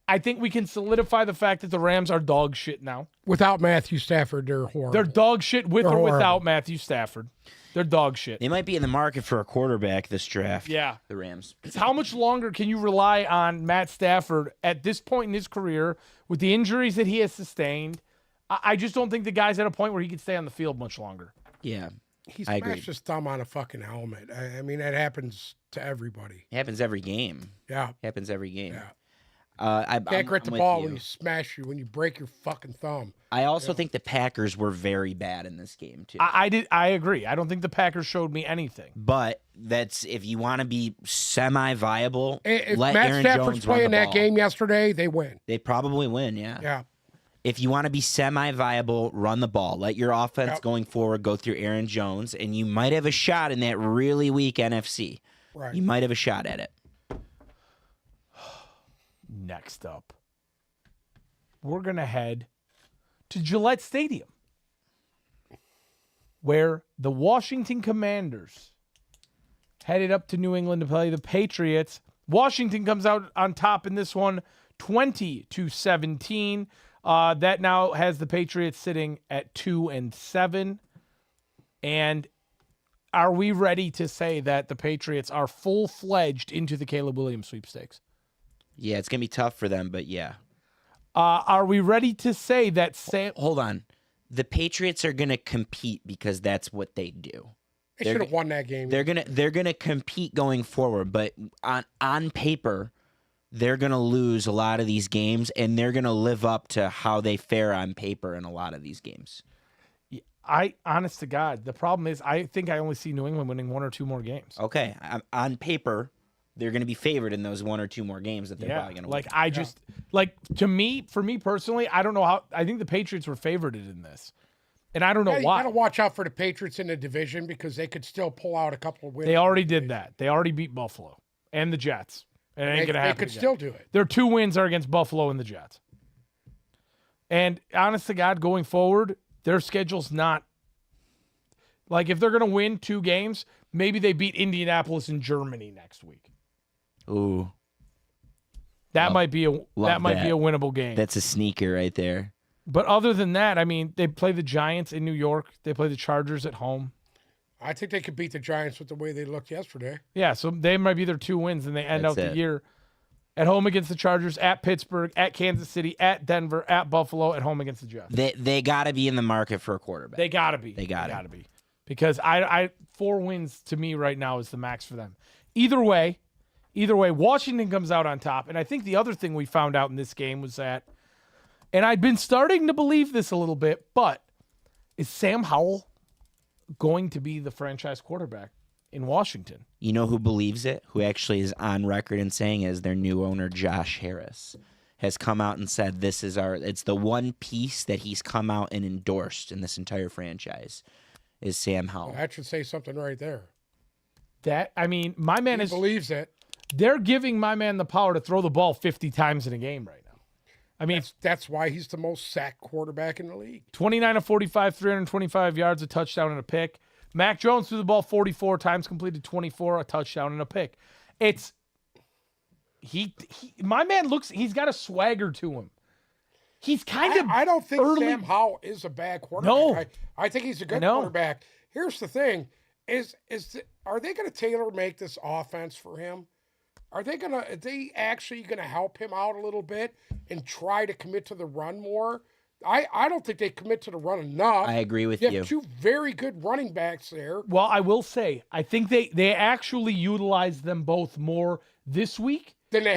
I think we can solidify the fact that the Rams are dog shit now. Without Matthew Stafford, they're horrible. They're dog shit with They're or horrible. without Matthew Stafford. They're dog shit. They might be in the market for a quarterback this draft. Yeah. The Rams. How much longer can you rely on Matt Stafford at this point in his career with the injuries that he has sustained? I just don't think the guy's at a point where he can stay on the field much longer. Yeah. He I agree. smashed his thumb on a fucking helmet. I mean, that happens to everybody. It happens every game. Yeah. Happens every game. Yeah. I'm Can't grip the with ball you. when you break your fucking thumb. I also think the Packers were very bad in this game too. I agree. I don't think the Packers showed me anything. But that's if you want to be semi-viable, If let Matt Aaron Stafford's Jones run playing the that ball. game yesterday, they win. They probably win. Yeah. Yeah. If you want to be semi-viable, run the ball. Let your offense Yep. going forward go through Aaron Jones, and you might have a shot in that really weak NFC. Right. You might have a shot at it. Next up, we're going to head to Gillette Stadium, where the Washington Commanders headed up to New England to play the Patriots. Washington comes out on top in this one, 20-17. That now has the Patriots sitting at 2-7. And are we ready to say that the Patriots are full-fledged into the Caleb Williams sweepstakes? Yeah, it's going to be tough for them, but yeah. Are we ready to say that Hold on. The Patriots are going to compete because that's what they do. They should have won that game. They're gonna compete going forward, but on paper, they're gonna lose a lot of these games, and they're gonna live up to how they fare on paper in a lot of these games. Honest to God, the problem is I think I only see New England winning 1 or 2 more games. Okay, on paper, they're gonna be favored in those 1 or 2 more games that they're probably gonna win. For me personally, I don't know how. I think the Patriots were favored in this. And I don't know why. You got to watch out for the Patriots in the division because they could still pull out a couple of wins. They already did that. They already beat Buffalo and the Jets. And it ain't going to happen. They could still do it. Their 2 wins are against Buffalo and the Jets. And honest to God, going forward, their schedule's not like if they're going to win 2 games, maybe they beat Indianapolis and Germany next week. Ooh, that might be a winnable game. That's a sneaker right there. But other than that, I mean, they play the Giants in New York. They play the Chargers at home. I think they could beat the Giants with the way they looked yesterday. Yeah, so they might be their 2 wins, and they end out the year at home against the Chargers, at Pittsburgh, at Kansas City, at Denver, at Buffalo, at home against the Jets. They got to be in the market for a quarterback. They got to be. They got to be. Because I 4 wins to me right now is the max for them. Either way, Washington comes out on top. And I think the other thing we found out in this game was that, and I'd been starting to believe this a little bit, but is Sam Howell going to be the franchise quarterback in Washington? You know who believes it? Who actually is on record and saying is their new owner, Josh Harris, has come out and said it's the one piece that he's come out and endorsed in this entire franchise is Sam Howell. Well, that should say something right there. My man believes it. They're giving my man the power to throw the ball 50 times in a game right now. I mean, that's why he's the most sacked quarterback in the league. 29 of 45, 325 yards, a touchdown and a pick. Mac Jones threw the ball 44 times, completed 24, a touchdown and a pick. My man he's got a swagger to him. He's kind of I don't think Sam Howell is a bad quarterback. No. I think he's a good quarterback. Here's the thing. Are they going to tailor make this offense for him? Are they actually going to help him out a little bit and try to commit to the run more? I don't think they commit to the run enough. I agree with you. You have 2 very good running backs there. Well, I will say, I think they actually utilize them both more this week than they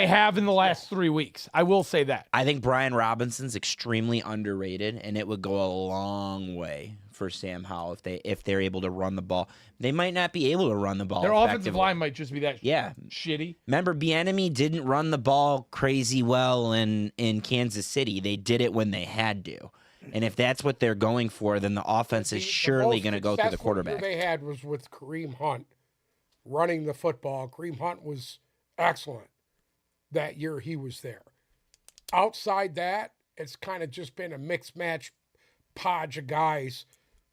have in the last 3 weeks. I will say that. I think Brian Robinson's extremely underrated, and it would go a long way for Sam Howell if they're able to run the ball. They might not be able to run the ball. Their offensive line might just be that shitty. Remember, Bieniemy didn't run the ball crazy well in Kansas City. They did it when they had to. And if that's what they're going for, then the offense is surely going to go through the quarterback. The they had was with Kareem Hunt running the football. Kareem Hunt was excellent that year he was there. Outside that, it's kind of just been a mixed match podge of guys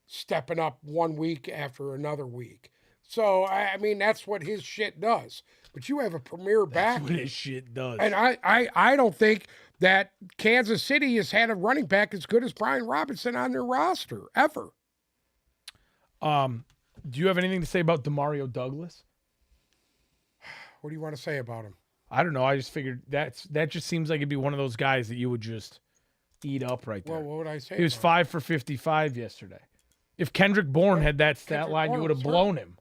stepping up one week after another week. So, I mean, that's what his shit does. But you have a premier back. That's what his shit does. And I don't think that Kansas City has had a running back as good as Brian Robinson on their roster, ever. Do you have anything to say about Demario Douglas? What do you want to say about him? I don't know. I just figured that just seems like it'd be one of those guys that you would just eat up right there. Well, what would I say? He was 5 for 55 yesterday. If Kendrick Bourne had that stat line, you would have blown him.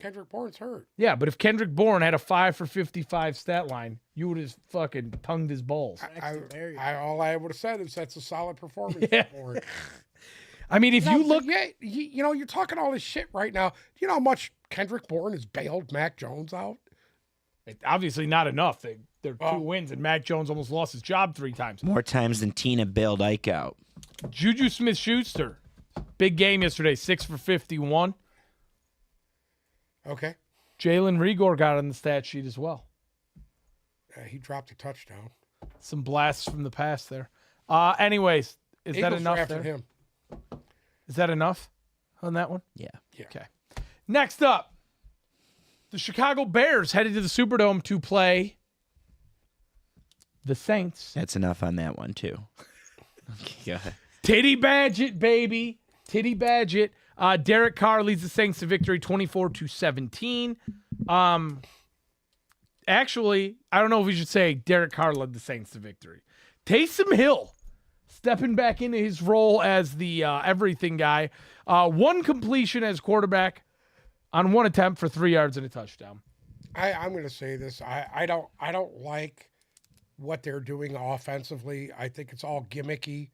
Kendrick Bourne's hurt. Yeah, but if Kendrick Bourne had a 5 for 55 stat line, you would have fucking tongued his balls. All I would have said is that's a solid performance for Bourne. I mean, if you look... Yeah, you're talking all this shit right now. Do you know how much Kendrick Bourne has bailed Mac Jones out? Obviously not enough. They're 2 wins, and Mac Jones almost lost his job 3 times. More times than Tina bailed Ike out. Juju Smith-Schuster. Big game yesterday, 6 for 51. Okay. Jalen Rigor got on the stat sheet as well. He dropped a touchdown. Some blasts from the past there. Anyways, is that Eagles enough drafted there? him. Is that enough on that one? Yeah. Okay. Next up, the Chicago Bears headed to the Superdome to play the Saints. That's enough on that one too. Okay, go ahead. Titty Badgett, baby. Titty Badgett. Derek Carr leads the Saints to victory 24-17. Actually, I don't know if we should say Derek Carr led the Saints to victory. Taysom Hill stepping back into his role as the everything guy. One completion as quarterback on one attempt for 3 yards and a touchdown. I'm going to say this. I don't like what they're doing offensively. I think it's all gimmicky,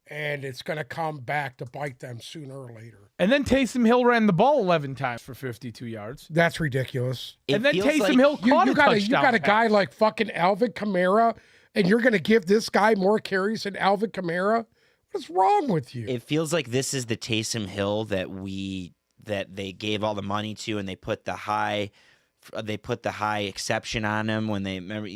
and it's going to come back to bite them sooner or later. And then Taysom Hill ran the ball 11 times for 52 yards. That's ridiculous. And then feels Taysom like Hill caught You a got touchdown a pass. guy like fucking Alvin Kamara, and you're going to give this guy more carries than Alvin Kamara? What's wrong with you? It feels like this is the Taysom Hill that they gave all the money to, and they put the high exception on him when they remember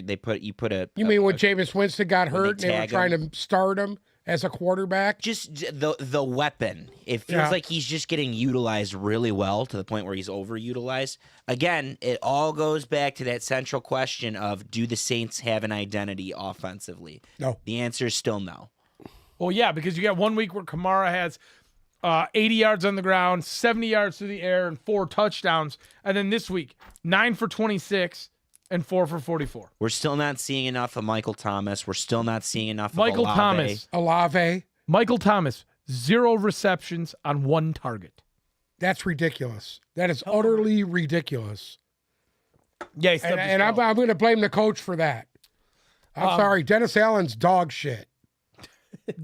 they put a. You mean when Jameis Winston got when they hurt and they were tag trying him? to start him as a quarterback? Just the weapon. It feels Yeah. like he's just getting utilized really well to the point where he's overutilized. Again, it all goes back to that central question of, do the Saints have an identity offensively? No. The answer is still no. Well, yeah, because you got 1 week where Kamara has 80 yards on the ground, 70 yards through the air, and 4 touchdowns. And then this week, 9 for 26 and 4 for 44. We're still not seeing enough of Michael Thomas. We're still not seeing enough Michael of Olave. Thomas. Michael Thomas, 0 receptions on 1 target. That's ridiculous. That is utterly ridiculous. Yeah, he stepped his And I'm toe. going to blame the coach for that. I'm sorry. Dennis Allen's dog shit.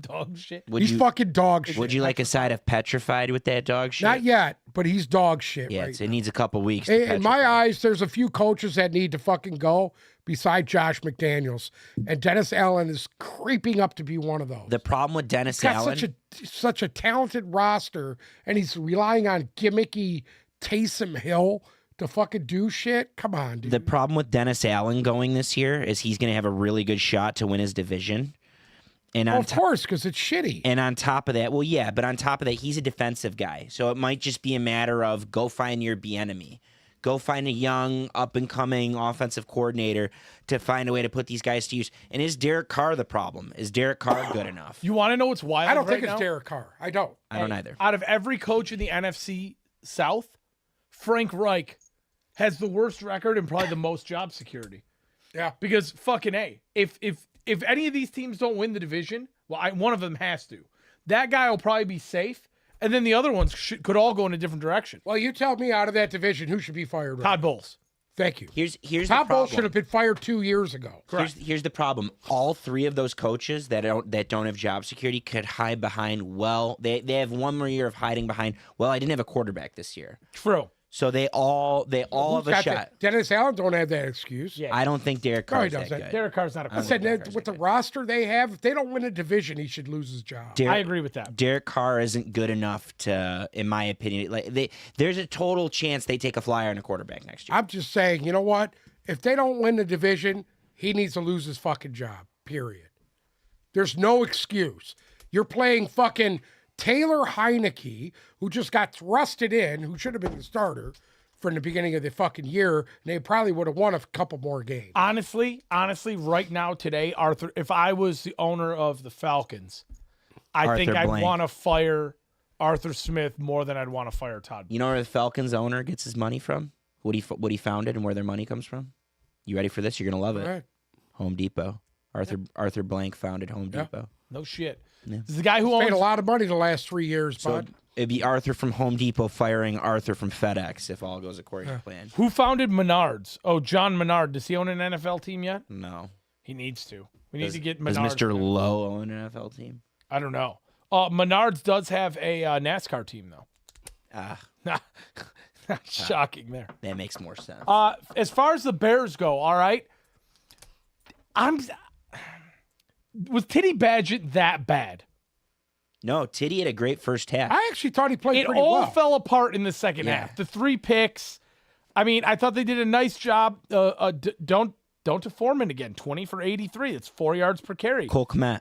Dog shit. He's fucking dog shit. Would you like a side of petrified with that dog shit? Not yet, but he's dog shit Yeah, right it now. needs a couple weeks. to In my petrify. eyes, there's a few coaches that need to fucking go beside Josh McDaniels. And Dennis Allen is creeping up to be one of those. The problem with Dennis He's got Allen, such a talented roster, and he's relying on gimmicky Taysom Hill to fucking do shit. Come on, dude. the problem with Dennis Allen going this year is he's going to have a really good shot to win his division. And Well, on of course, because it's shitty. And on top of that, well, yeah, but on top of that, he's a defensive guy. So it might just be a matter of go find your enemy. Go find a young, up-and-coming offensive coordinator to find a way to put these guys to use. And is Derek Carr the problem? Is Derek Carr good enough? You want to know what's wild? I don't right think it's now? Derek Carr. I don't. I don't either. Out of every coach in the NFC South, Frank Reich has the worst record and probably the most job security. Yeah. Because fucking A, if any of these teams don't win the division, well, one of them has to. That guy will probably be safe, and then the other ones could all go in a different direction. Well, you tell me out of that division who should be fired. Right? Todd Bowles. Thank you. Here's the Todd Bowles problem. should have been fired 2 years ago. Here's the problem. All 3 of those coaches that don't have job security could hide behind. Well, they have 1 more year of hiding behind. Well, I didn't have a quarterback this year, True. so they all Who's have a got shot. that? Dennis Allen don't have that excuse. Yeah. I don't think Derek No, he Carr's that doesn't. good. Derek Carr's not a I said quarterback. that with the roster they have, if they don't win a division, he should lose his job. I agree with that. Derek Carr isn't good enough to, in my opinion, there's a total chance they take a flyer on a quarterback next year. I'm just saying, you know what? If they don't win the division, he needs to lose his fucking job. Period. There's no excuse. You're playing fucking Taylor Heineke, who just got thrusted in, who should have been the starter from the beginning of the fucking year, and they probably would have won a couple more games. Honestly, right now, today, Arthur, if I was the owner of the Falcons, I think Arthur I'd Blank. want to fire Arthur Smith more than I'd want to fire Todd. You know where the Falcons owner gets his money from? What he founded and where their money comes from? You ready for this? You're gonna love it. All right. Home Depot. Arthur Blank founded Home Depot. No shit. Yeah. This is the guy who Paid owns a lot of money the last 3 years, So bud. it'd be Arthur from Home Depot firing Arthur from FedEx if all goes according to plan. Who founded Menards? Oh, John Menard. Does he own an NFL team yet? No. He needs to. We need to get Does Menards. Mr. Lowe own an NFL team? I don't know. Menards does have a NASCAR team, though. Ah, Shocking there. that makes more sense. As far as the Bears go, all right. Was Titty Badgett that bad? No, Titty had a great first half. I actually thought he played It pretty all well. fell apart in the second Yeah. half. The 3 picks. I mean, I thought they did a nice job. Don't Donta Foreman again, 20 for 83. That's 4 yards per carry. Cole Kmet.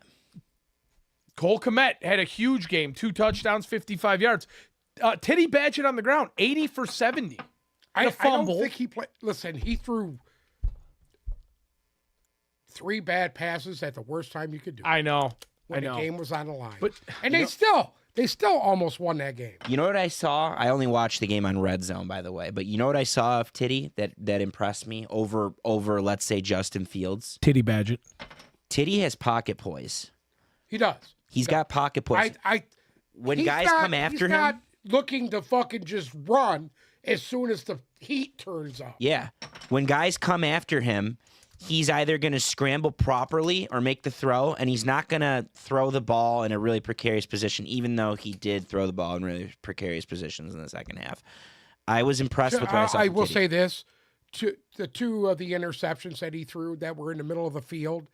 Cole Kmet had a huge game, 2 touchdowns, 55 yards. Teddy Badgett on the ground, 80 for 70. I fumble. don't think he played. Listen, he threw 3 bad passes at the worst time you could do. I know. When the game was on the line. But they still almost won that game. You know what I saw? I only watched the game on Red Zone, by the way. But you know what I saw of Titty that impressed me over let's say, Justin Fields? Teddy Badgett. Titty has pocket poise. He does. He's got pocket poise. When guys come after he's him, not looking to fucking just run as soon as the heat turns up. yeah. When guys come after him, he's either going to scramble properly or make the throw, and he's not going to throw the ball in a really precarious position, even though he did throw the ball in really precarious positions in the second half. I was impressed with what I saw. I will say this. The 2 of the interceptions that he threw that were in the middle of the field,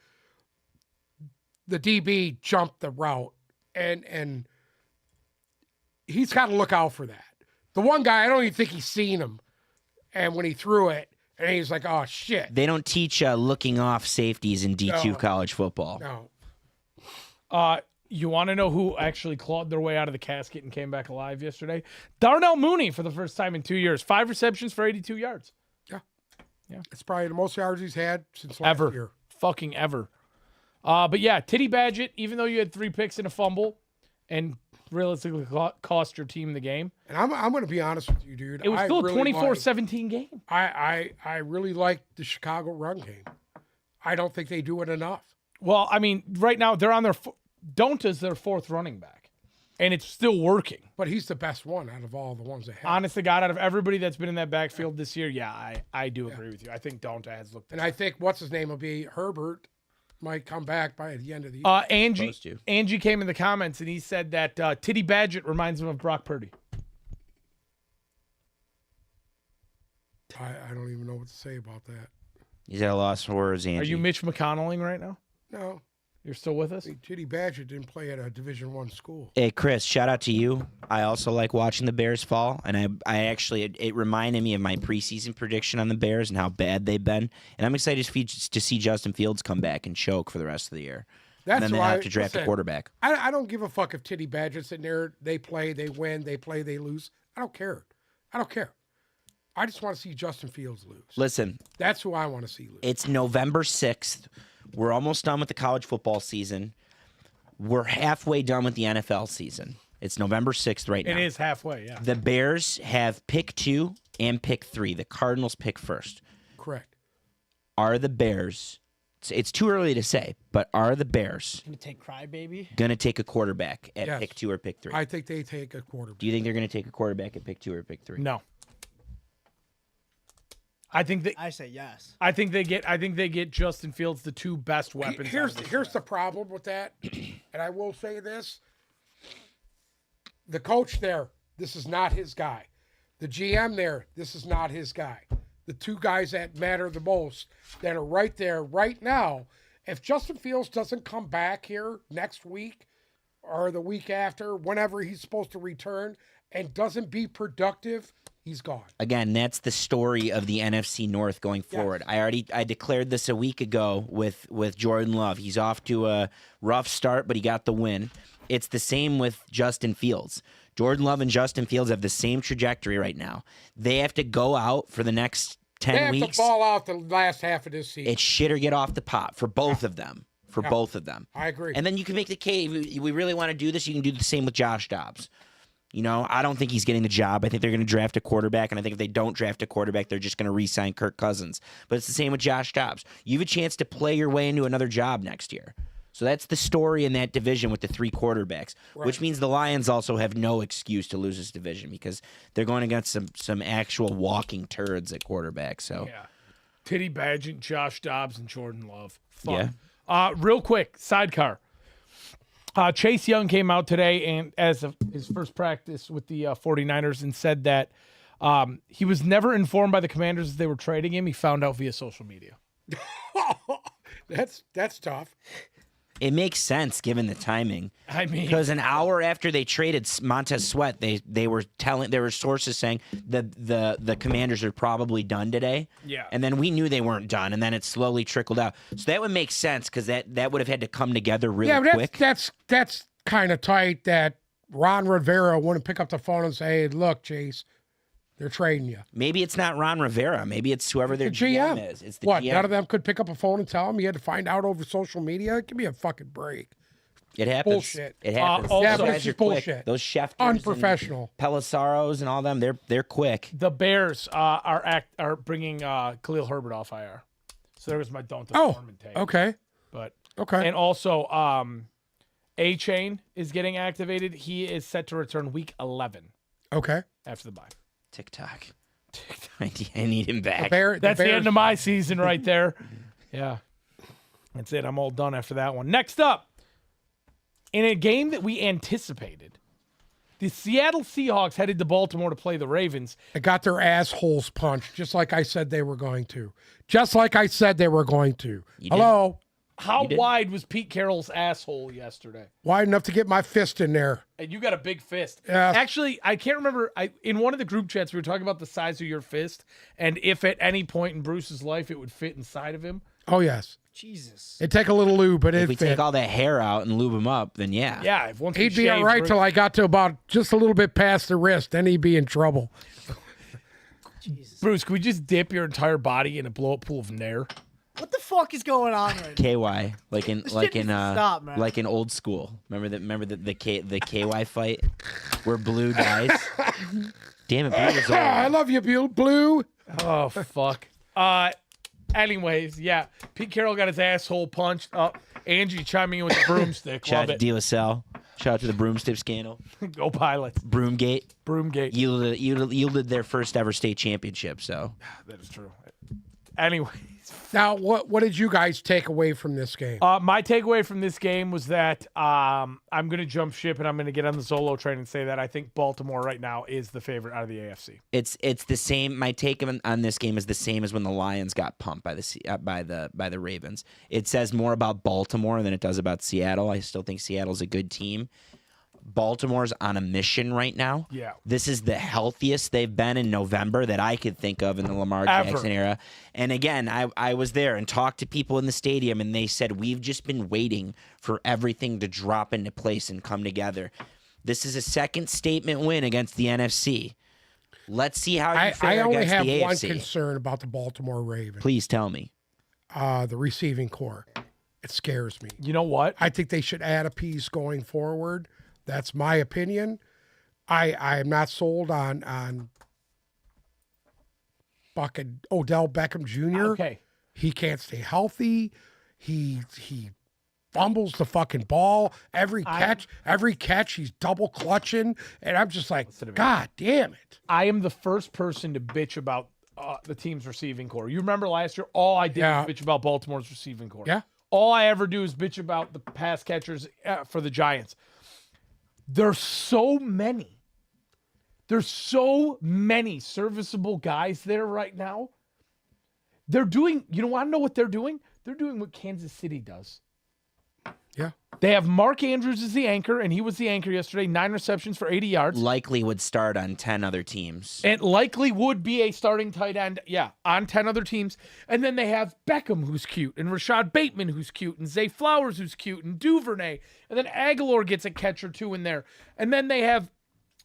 the DB jumped the route, and he's got to look out for that. The one guy, I don't even think he's seen him, and when he threw it, and he's like, oh, shit. They don't teach looking off safeties in D2 college football. No. You want to know who actually clawed their way out of the casket and came back alive yesterday? Darnell Mooney for the first time in 2 years. 5 receptions for 82 yards. Yeah. It's probably the most yards he's had since last year. Fucking ever. But yeah, Teddy Badgett, even though you had 3 picks and a fumble and realistically cost your team the game. And I'm going to be honest with you, dude. It was still a 24-17 game. I really like the Chicago run game. I don't think they do it enough. Well, I mean, right now they're on their Donta's their 4th running back, and it's still working. But he's the best one out of all the ones they have. Honest to God, out of everybody that's been in that backfield this year, yeah, I do agree with you. I think Donta has looked. And I think what's his name will be Herbert. Might come back by the end of the year. Angie came in the comments and he said that Teddy Badgett reminds him of Brock Purdy. I don't even know what to say about that. He's at a loss for words, Angie. Are you Mitch McConnelling right now? No. You're still with us? Teddy Badgett didn't play at a Division I school. Hey, Chris, shout out to you. I also like watching the Bears fall, and I actually, it reminded me of my preseason prediction on the Bears and how bad they've been. And I'm excited to see Justin Fields come back and choke for the rest of the year. That's and then they why have to draft a quarterback. I don't give a fuck if Teddy Badgett's in there. They play, they win, they play, they lose. I don't care. I just want to see Justin Fields lose. Listen. That's who I want to see lose. It's November 6th. We're almost done with the college football season. We're halfway done with the NFL season. It's November 6th right now. It is halfway, yeah. The Bears have pick 2 and pick 3. The Cardinals pick first. Correct. Are the Bears, it's too early to say, but are the Bears Gonna take Crybaby? going to take a quarterback at Yes. pick 2 or pick 3? I think they take a quarterback. Do you think they're going to take a quarterback at pick 2 or pick 3? No. I say yes. I think they get Justin Fields, the 2 best weapons. Here's the problem with that, and I will say this: the coach there, this is not his guy. The GM there, this is not his guy. The 2 guys that matter the most, that are right there right now. If Justin Fields doesn't come back here next week or the week after, whenever he's supposed to return, and doesn't be productive, he's gone. Again, that's the story of the NFC North going forward. Yes. I declared this a week ago with Jordan Love. He's off to a rough start, but he got the win. It's the same with Justin Fields. Jordan Love and Justin Fields have the same trajectory right now. They have to go out for the next 10 weeks. They have to ball out the last half of this season. It's shit or get off the pot for both of them. Both of them. I agree. And then you can make the case. We really want to do this. You can do the same with Josh Dobbs. You know, I don't think he's getting the job. I think they're going to draft a quarterback, and I think if they don't draft a quarterback, they're just going to re-sign Kirk Cousins. But it's the same with Josh Dobbs. You have a chance to play your way into another job next year. So that's the story in that division with the 3 quarterbacks, which means the Lions also have no excuse to lose this division because they're going against some actual walking turds at quarterback. So Yeah. Teddy Badgett, Josh Dobbs, and Jordan Love. Fun. Yeah. Real quick, sidecar. Chase Young came out today and as of his first practice with the 49ers and said that he was never informed by the Commanders that they were trading him. He found out via social media. That's tough. It makes sense given the timing. I mean, Because an hour after they traded Montez Sweat, there were sources saying the Commanders are probably done today. Yeah. And then we knew they weren't done, and then it slowly trickled out. So that would make sense because that would have had to come together really Yeah, but quick. that's kind of tight that Ron Rivera wouldn't pick up the phone and say, hey, look, Chase, they're trading you. Maybe it's not Ron Rivera. Maybe it's whoever their GM is. It's the What, GM. none of them could pick up a phone and tell him you had to find out over social media? Give me a fucking break. It happens. Bullshit. It happens. Also- Yeah, Those but guys it's are just quick. bullshit. Those Schefters, Unprofessional. and Pelisaros, and all them. They're quick. the Bears are bringing Khalil Herbert off IR. So there was my don't deformant take. Okay. But Okay. and also A-Chain is getting activated. He is set to return week 11 Okay. after the bye. TikTok. I need him back. That's the end of my season right there. Yeah. That's it. I'm all done after that one. Next up, in a game that we anticipated, the Seattle Seahawks headed to Baltimore to play the Ravens. They got their assholes punched, just like I said they were going to. Just like I said they were going to. You Hello? How did. wide was Pete Carroll's asshole yesterday? Wide enough to get my fist in there. And you got a big fist. Yeah. Actually, I can't remember. In one of the group chats, we were talking about the size of your fist and if at any point in Bruce's life it would fit inside of him. Oh, yes. Jesus. It'd take a little lube, but If it'd we fit. take all that hair out and lube him up, then yeah. Yeah, if once He'd we be all shave right Bruce- till I got to about just a little bit past the wrist. Then he'd be in trouble. Jesus. Bruce, can we just dip your entire body in a blow-up pool of Nair? What the fuck is going on right now? KY, like in This like shit in needs to stop, man. like in old school. Remember the KY fight where Blue dies. Damn it, Blue was I old. love you, Blue. Oh, fuck. Anyways, yeah. Pete Carroll got his asshole punched up. Angie chiming in with the broomstick. Shout Love out to it. DeLaSalle. Shout out to the broomstick scandal. Go Pilots. Broomgate Broomgate. yielded their first ever state championship. So That is true. Anyways. Now, what did you guys take away from this game? My takeaway from this game was that I'm going to jump ship and I'm going to get on the Zolo train and say that I think Baltimore right now is the favorite out of the AFC. it's the same. My take on this game is the same as when the Lions got pumped by the Ravens. It says more about Baltimore than it does about Seattle. I still think Seattle's a good team. Baltimore's on a mission right now. Yeah. This is the healthiest they've been in November that I could think of in the Lamar Ever. Jackson era. And again, I was there and talked to people in the stadium, and they said, we've just been waiting for everything to drop into place and come together. This is a second statement win against the NFC. Let's see how you I fare only against have the one AFC. concern about the Baltimore Ravens. Please tell me. The receiving core. It scares me. You know what? I think they should add a piece going forward. That's my opinion. I am not sold on fucking Odell Beckham Jr. Okay. He can't stay healthy. He fumbles the fucking ball every catch. He's double clutching, and I'm just like, God damn it! I am the first person to bitch about the team's receiving core. You remember last year, all I did was bitch about Baltimore's receiving core. Yeah. All I ever do is bitch about the pass catchers for the Giants. There's so many. There's so many serviceable guys there right now. They're doing, you want to know what they're doing? They're doing what Kansas City does. Yeah. They have Mark Andrews as the anchor, and he was the anchor yesterday. 9 receptions for 80 yards. Likely would start on 10 other teams. And likely would be a starting tight end, on 10 other teams. And then they have Beckham, who's cute, and Rashad Bateman, who's cute, and Zay Flowers, who's cute, and Duvernay. And then Aguilar gets a catch or two in there. And then they have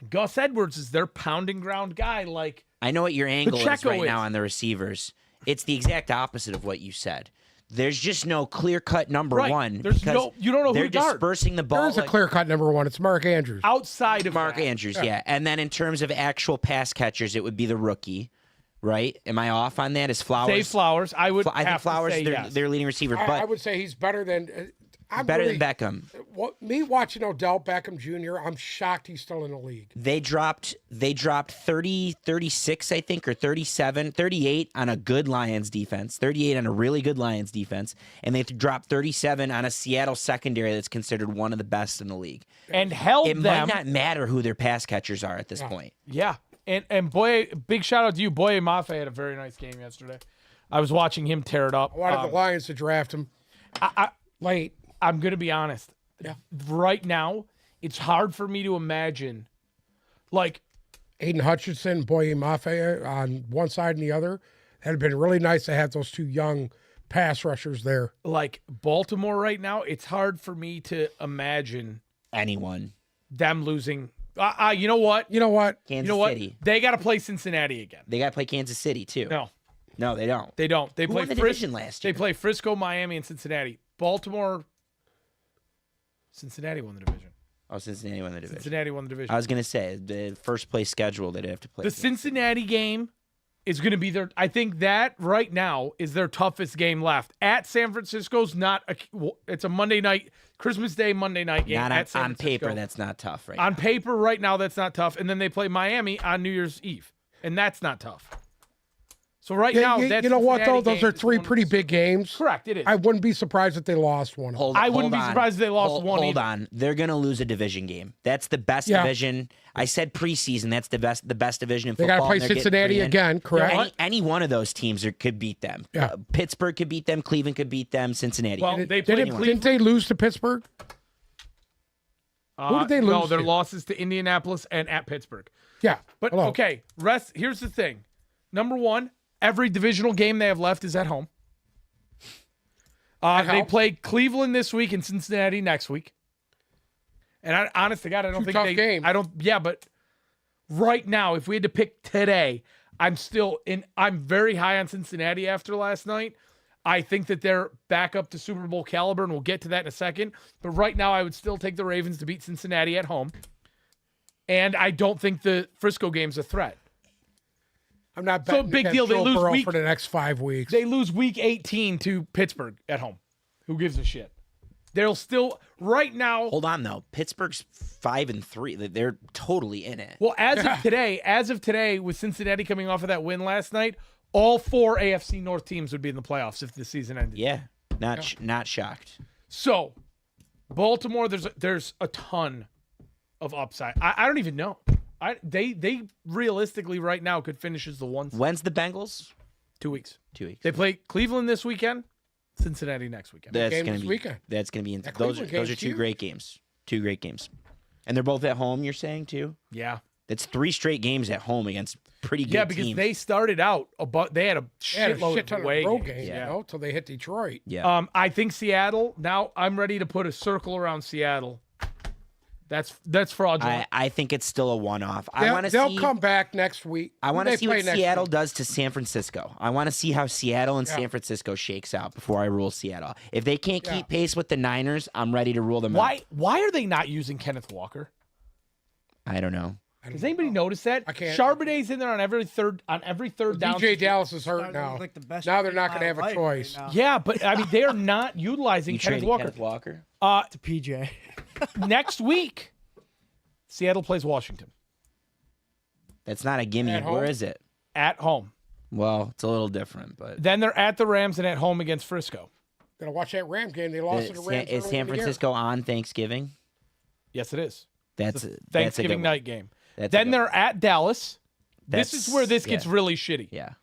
Gus Edwards as their pounding ground guy. Like, I know what your angle is Pacheco right is. now on the receivers. It's the exact opposite of what you said. There's just no clear-cut number Right. one. There's because you don't know who they're to guard. dispersing the ball. There's a like clear-cut number one. It's Mark Andrews. outside of Mark that, Andrews, yeah. And then in terms of actual pass catchers, it would be the rookie, right? Am I off on that? Is Flowers? Zay Flowers, I would I think have Flowers to say is yes. their leading receiver, but I would say he's better than. I'm better really, than Beckham. Me watching Odell Beckham Jr., I'm shocked he's still in the league. They dropped 30, 36, I think, or 37, 38 on a good Lions defense, 38 on a really good Lions defense, and they dropped 37 on a Seattle secondary that's considered one of the best in the league. And held It them. might not matter who their pass catchers are at this point. Yeah. And boy, big shout out to you. Boye Mafe had a very nice game yesterday. I was watching him tear it up. I wanted the Lions to draft him late. I'm going to be honest. Yeah. Right now, it's hard for me to imagine, like, Aiden Hutchinson, Boye Mafe on one side and the other. It had been really nice to have those two young pass rushers there. like Baltimore right now. It's hard for me to imagine Anyone. them losing. You know what? You know what? Kansas You know what? City. They got to play Cincinnati again. They got to play Kansas City, too. No, They don't. they don't. They Who play won the division last They year? play Frisco, Miami, and Cincinnati. Baltimore. Cincinnati won the division. Oh, Cincinnati won the division. Cincinnati won the division. I was going to say, the first place schedule they'd have to play. The Cincinnati game is going to be their. I think that right now is their toughest game left. At San Francisco's not a. It's a Monday night, Christmas Day Monday night game. Not at San on Francisco. paper, that's not tough, right? On paper, right now, that's not tough. And then they play Miami on New Year's Eve, and that's not tough. So right now, You, that's you know what, though? Cincinnati Those game are is three one of pretty the- big games. Correct, it is. I wouldn't be surprised if they lost one. I wouldn't be on. surprised if they lost one Hold either. on, they're gonna lose a division game. That's the best Yeah. division. I said preseason. That's the best division in They football. got to play and they're getting Cincinnati three in. again, correct? Any one of those teams could beat them. Yeah. Pittsburgh could beat them. Cleveland could beat them. Cincinnati. Well, they played Didn't they lose to Pittsburgh? Who did they No, lose their to? losses to Indianapolis and at Pittsburgh. Yeah. But Hello. okay, here's the thing. Number one, every divisional game they have left is at home. They helps. play Cleveland this week and Cincinnati next week. And honest to God, I don't Two think tough they. games. I don't. Yeah, but right now, if we had to pick today, I'm very high on Cincinnati after last night. I think that they're back up to Super Bowl caliber, and we'll get to that in a second. But right now, I would still take the Ravens to beat Cincinnati at home. And I don't think the Frisco game's a threat. I'm not So betting big against deal, they Joe lose Burrow week- for the next 5 weeks. They lose week 18 to Pittsburgh at home. Who gives a shit? They'll still, right now, Hold on though. Pittsburgh's 5-3. They're totally in it. well, as of today, with Cincinnati coming off of that win last night, all 4 AFC North teams would be in the playoffs if the season ended. Yeah. Not shocked. So, Baltimore, there's a ton of upside. I don't even know. They realistically right now could finish as the 1 seed. When's the Bengals? 2 weeks. 2 weeks. They play Cleveland this weekend, Cincinnati next weekend. That's game gonna this be weekend. That's gonna be That those Cleveland are game's two huge. great games. 2 great games. And they're both at home, you're saying too? Yeah. That's 3 straight games at home against pretty good Yeah, because teams. they started out They they had a had a shitload shit ton of of away road games. games, Yeah. you know, till they hit Detroit. Yeah. I think Seattle. Now I'm ready to put a circle around Seattle. That's fraudulent. I think it's still a one-off. I want to They'll see. come back next week. I want Who to they see play what next Seattle week? does to San Francisco. I want to see how Seattle and San Francisco shakes out before I rule Seattle. If they can't keep pace with the Niners, I'm ready to rule them out. Why are they not using Kenneth Walker? I don't know. Does anybody notice that? I can't. Charbonnet's in there on every third down. DJ Dallas is hurt Starting to now. look like the best Now they're trade not of going to my have a life right choice. now. Yeah, but I mean they are not utilizing You Kenneth traded Walker. Kenneth Walker? To PJ. Next week, Seattle plays Washington That's not a gimme. At home? Where is it? at home. Well, it's a little different, but Then they're at the Rams and at home against Frisco. Going to watch that Ram game. They lost to the Rams. is early San in the year. Francisco on Thanksgiving? Yes, it is. That's It's a that's a good Thanksgiving one. night game. That's a Then good they're at Dallas. This That's- is where this gets yeah. really shitty. Yeah.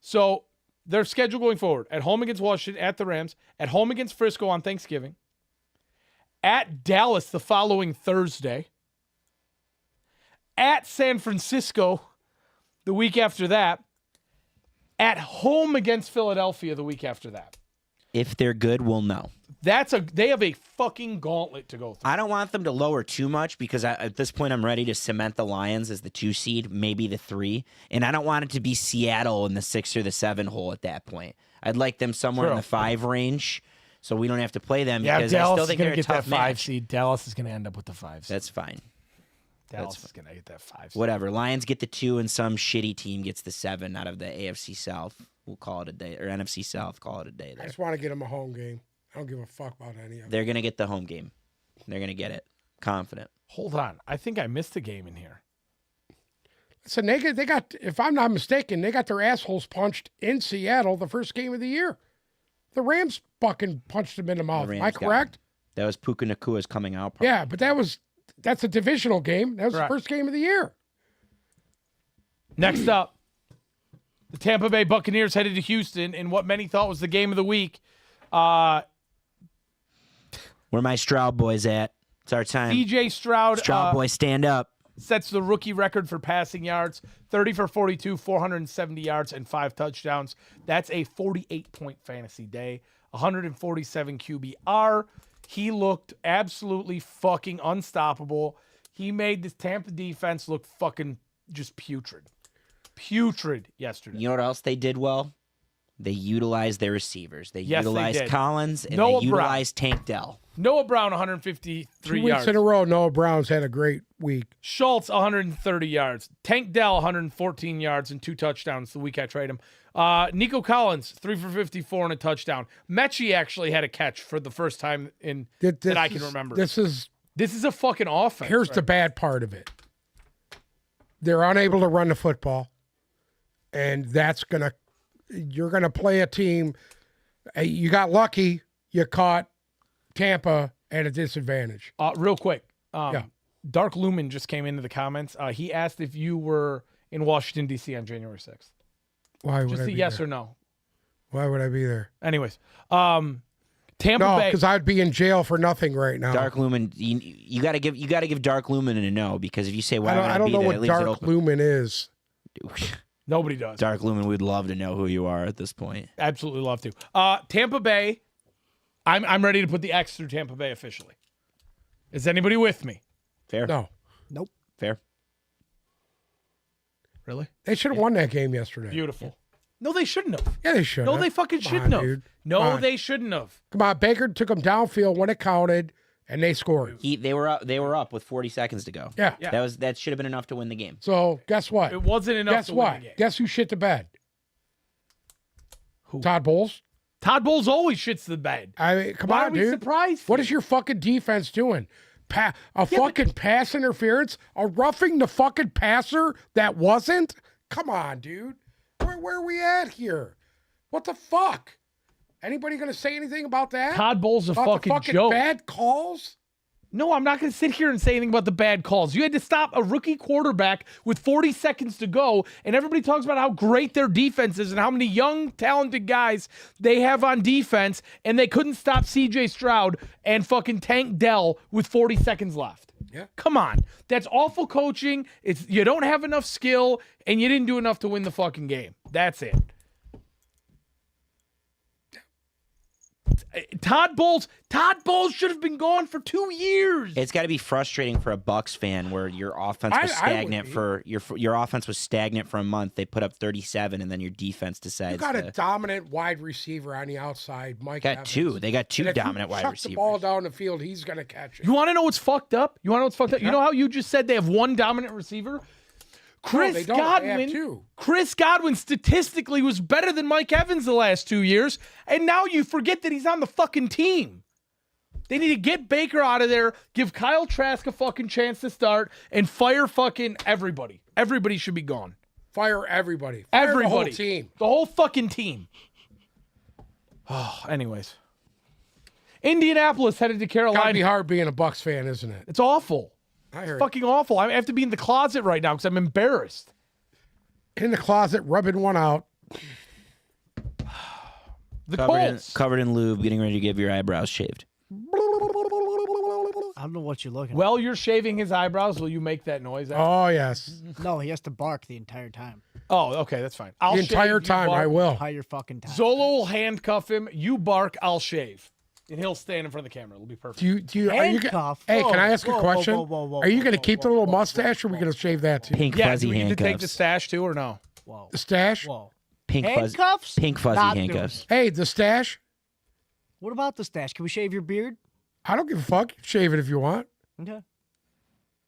So their schedule going forward: at home against Washington, at the Rams, at home against Frisco on Thanksgiving, at Dallas the following Thursday, at San Francisco the week after that, at home against Philadelphia the week after that. If they're good, we'll know. They have a fucking gauntlet to go through. I don't want them to lower too much because at this point I'm ready to cement the Lions as the 2 seed, maybe the 3, and I don't want it to be Seattle in the 6 or the 7 hole at that point. I'd like them somewhere in True. the 5 range, so we don't have to play them Yeah, because I Dallas still is think going they're to a get that tough 5 match. seed. Dallas is going to end up with the 5 seed. That's fine. Dallas is going to get that 5 seed. Whatever. Lions get the 2, and some shitty team gets the 7 out of the AFC South. We'll call it a day, or NFC South. Call it a day I there. just want to get them a home game. I don't give a fuck about any of them. They're gonna get the home game. They're gonna get it. Confident. Hold on. I think I missed a game in here. So they got, if I'm not mistaken, they got their assholes punched in Seattle the first game of the year. The Rams fucking punched them in the mouth. Am I Rams got correct? That was Puka Nakua's coming out party. Yeah, but that's a divisional game. That was Correct. the first game of the year. Next up, the Tampa Bay Buccaneers headed to Houston in what many thought was the game of the week. Where my Stroud boys at? It's our time. CJ Stroud Stroud boys, stand up. sets the rookie record for passing yards, 30 for 42, 470 yards, and 5 touchdowns. That's a 48-point fantasy day, 147 QBR. He looked absolutely fucking unstoppable. He made this Tampa defense look fucking just putrid. Putrid yesterday. You know what else they did well? They utilized their receivers. They Yes, they utilized did. Collins, and Noah they utilized Tank Dell. Noah Brown, 153 2 weeks yards. in a row, Noah Brown's had a great week. Schultz, 130 yards. Tank Dell, 114 yards and 2 touchdowns the week I trade him. Nico Collins, 3 for 54 and a touchdown. Mechie actually had a catch for the first time that I can remember. This is a fucking offense. Here's the bad part of it. They're unable to run the football, and you're gonna play a team. You got lucky. You caught Tampa at a disadvantage. Real quick, Yeah. Dark Lumen just came into the comments. He asked if you were in Washington, D.C. on January 6th. Why would Just I a be yes there? or no. Why would I be there? Anyways, Tampa No, Bay. because I'd be in jail for nothing right now. Dark Lumen, you got to give Dark Lumen a no, because if you say why would I don't be know there, what it leaves it Dark open. Lumen is. Nobody does. Dark Lumen, we'd love to know who you are at this point. Absolutely love to. Tampa Bay. I'm ready to put the X through Tampa Bay officially. Is anybody with me? Fair? No, Nope. Fair? Really? they should have won that game yesterday. Beautiful. No, they shouldn't have. Yeah, they should. No, they fucking Come shouldn't on, have. dude. No, Come on. they shouldn't have. Come on, Baker took them downfield when it counted, and they scored. They were up with 40 seconds to go. Yeah. Yeah. That should have been enough to win the game. So guess what? It wasn't enough Guess to what? win the game. Guess who shit the bed? Who? Todd Bowles. Todd Bowles always shits the bed. I mean, come Why on, are we dude. surprised? What is your fucking defense doing? Fucking pass interference? A roughing the fucking passer that wasn't? Come on, dude. Where are we at here? What the fuck? Anybody gonna say anything about that? Todd Bowles a about fucking the fucking joke. bad calls? No, I'm not going to sit here and say anything about the bad calls. You had to stop a rookie quarterback with 40 seconds to go, and everybody talks about how great their defense is and how many young, talented guys they have on defense, and they couldn't stop CJ Stroud and fucking Tank Dell with 40 seconds left. Yeah. Come on. That's awful coaching. You don't have enough skill, and you didn't do enough to win the fucking game. That's it. Todd Bowles should have been gone for 2 years. It's got to be frustrating for a Bucks fan where your offense was stagnant for your offense was stagnant for a month. They put up 37, and then your defense decides. You got a dominant wide receiver on the outside, Mike. got Evans. two. They got two And if you dominant wide chuck receivers. the ball down the field, he's gonna catch it. You want to know what's fucked up? You know how you just said they have one dominant receiver? they don't. They have two. Chris Godwin statistically was better than Mike Evans the last 2 years, and now you forget that he's on the fucking team. They need to get Baker out of there, give Kyle Trask a fucking chance to start, and fire fucking everybody. Everybody should be gone. Fire everybody. Fire Everybody. the whole team. The whole fucking team. Oh, anyways. Indianapolis headed to Gotta Carolina. be hard being a Bucks fan, isn't it? It's awful. I heard. Fucking awful. I have to be in the closet right now because I'm embarrassed. In the closet, rubbing one out. The Colts. Covered in lube, getting ready to get your eyebrows shaved. I don't know what you're looking While you're shaving his eyebrows, will you make that noise? Oh yes. at. No, he has to bark the entire time. Oh, okay, that's fine. I'll The entire shave, you time, bark. I will. Entire fucking time. Zolo will handcuff him. You bark, I'll shave. And he'll stand in front of the camera. It'll be perfect. Do you? Are you? Handcuff. Hey, Whoa, can I ask whoa, a whoa, question? whoa, whoa, whoa, Are you whoa, going to whoa, keep the whoa, little whoa, mustache, or are we going to shave that too? Pink Yeah, fuzzy do we need to take the handcuffs. stash too or no? Whoa. The stash. Whoa. Pink Handcuffs? fuzzy Not doing handcuffs. it. Hey, the stash. What about the stash? Can we shave your beard? I don't give a fuck. Shave it if you want. Okay.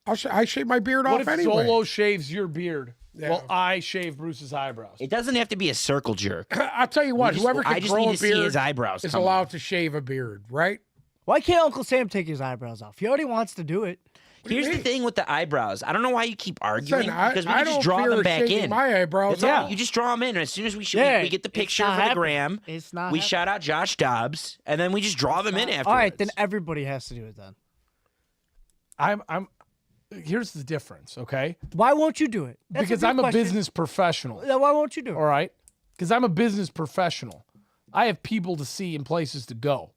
I shave my beard What off if anyway. Zolo shaves your beard Yeah. while I shave Bruce's eyebrows? It doesn't have to be a circle jerk. I'll tell you what. Whoever I can just grow need a to see beard his eyebrows. is come allowed on. to shave a beard, right? Why can't Uncle Sam take his eyebrows off? He already wants to do it. do you Here's the mean? thing with the eyebrows. I don't know why you keep arguing Listen, because we I can just don't draw fear them back shaving in. my eyebrows. That's all. out. You just draw them in. As soon as we Yeah, get the it's picture not for the happening. gram, It's not we happening. shout out Josh Dobbs, and then we just draw them in afterwards. All right, then everybody has to do it then. I'm. Here's the difference, okay? Why won't you do it? That's Because good I'm a question. business professional. Then why won't you do it? All right? Because I'm a business professional. I have people to see and places to go.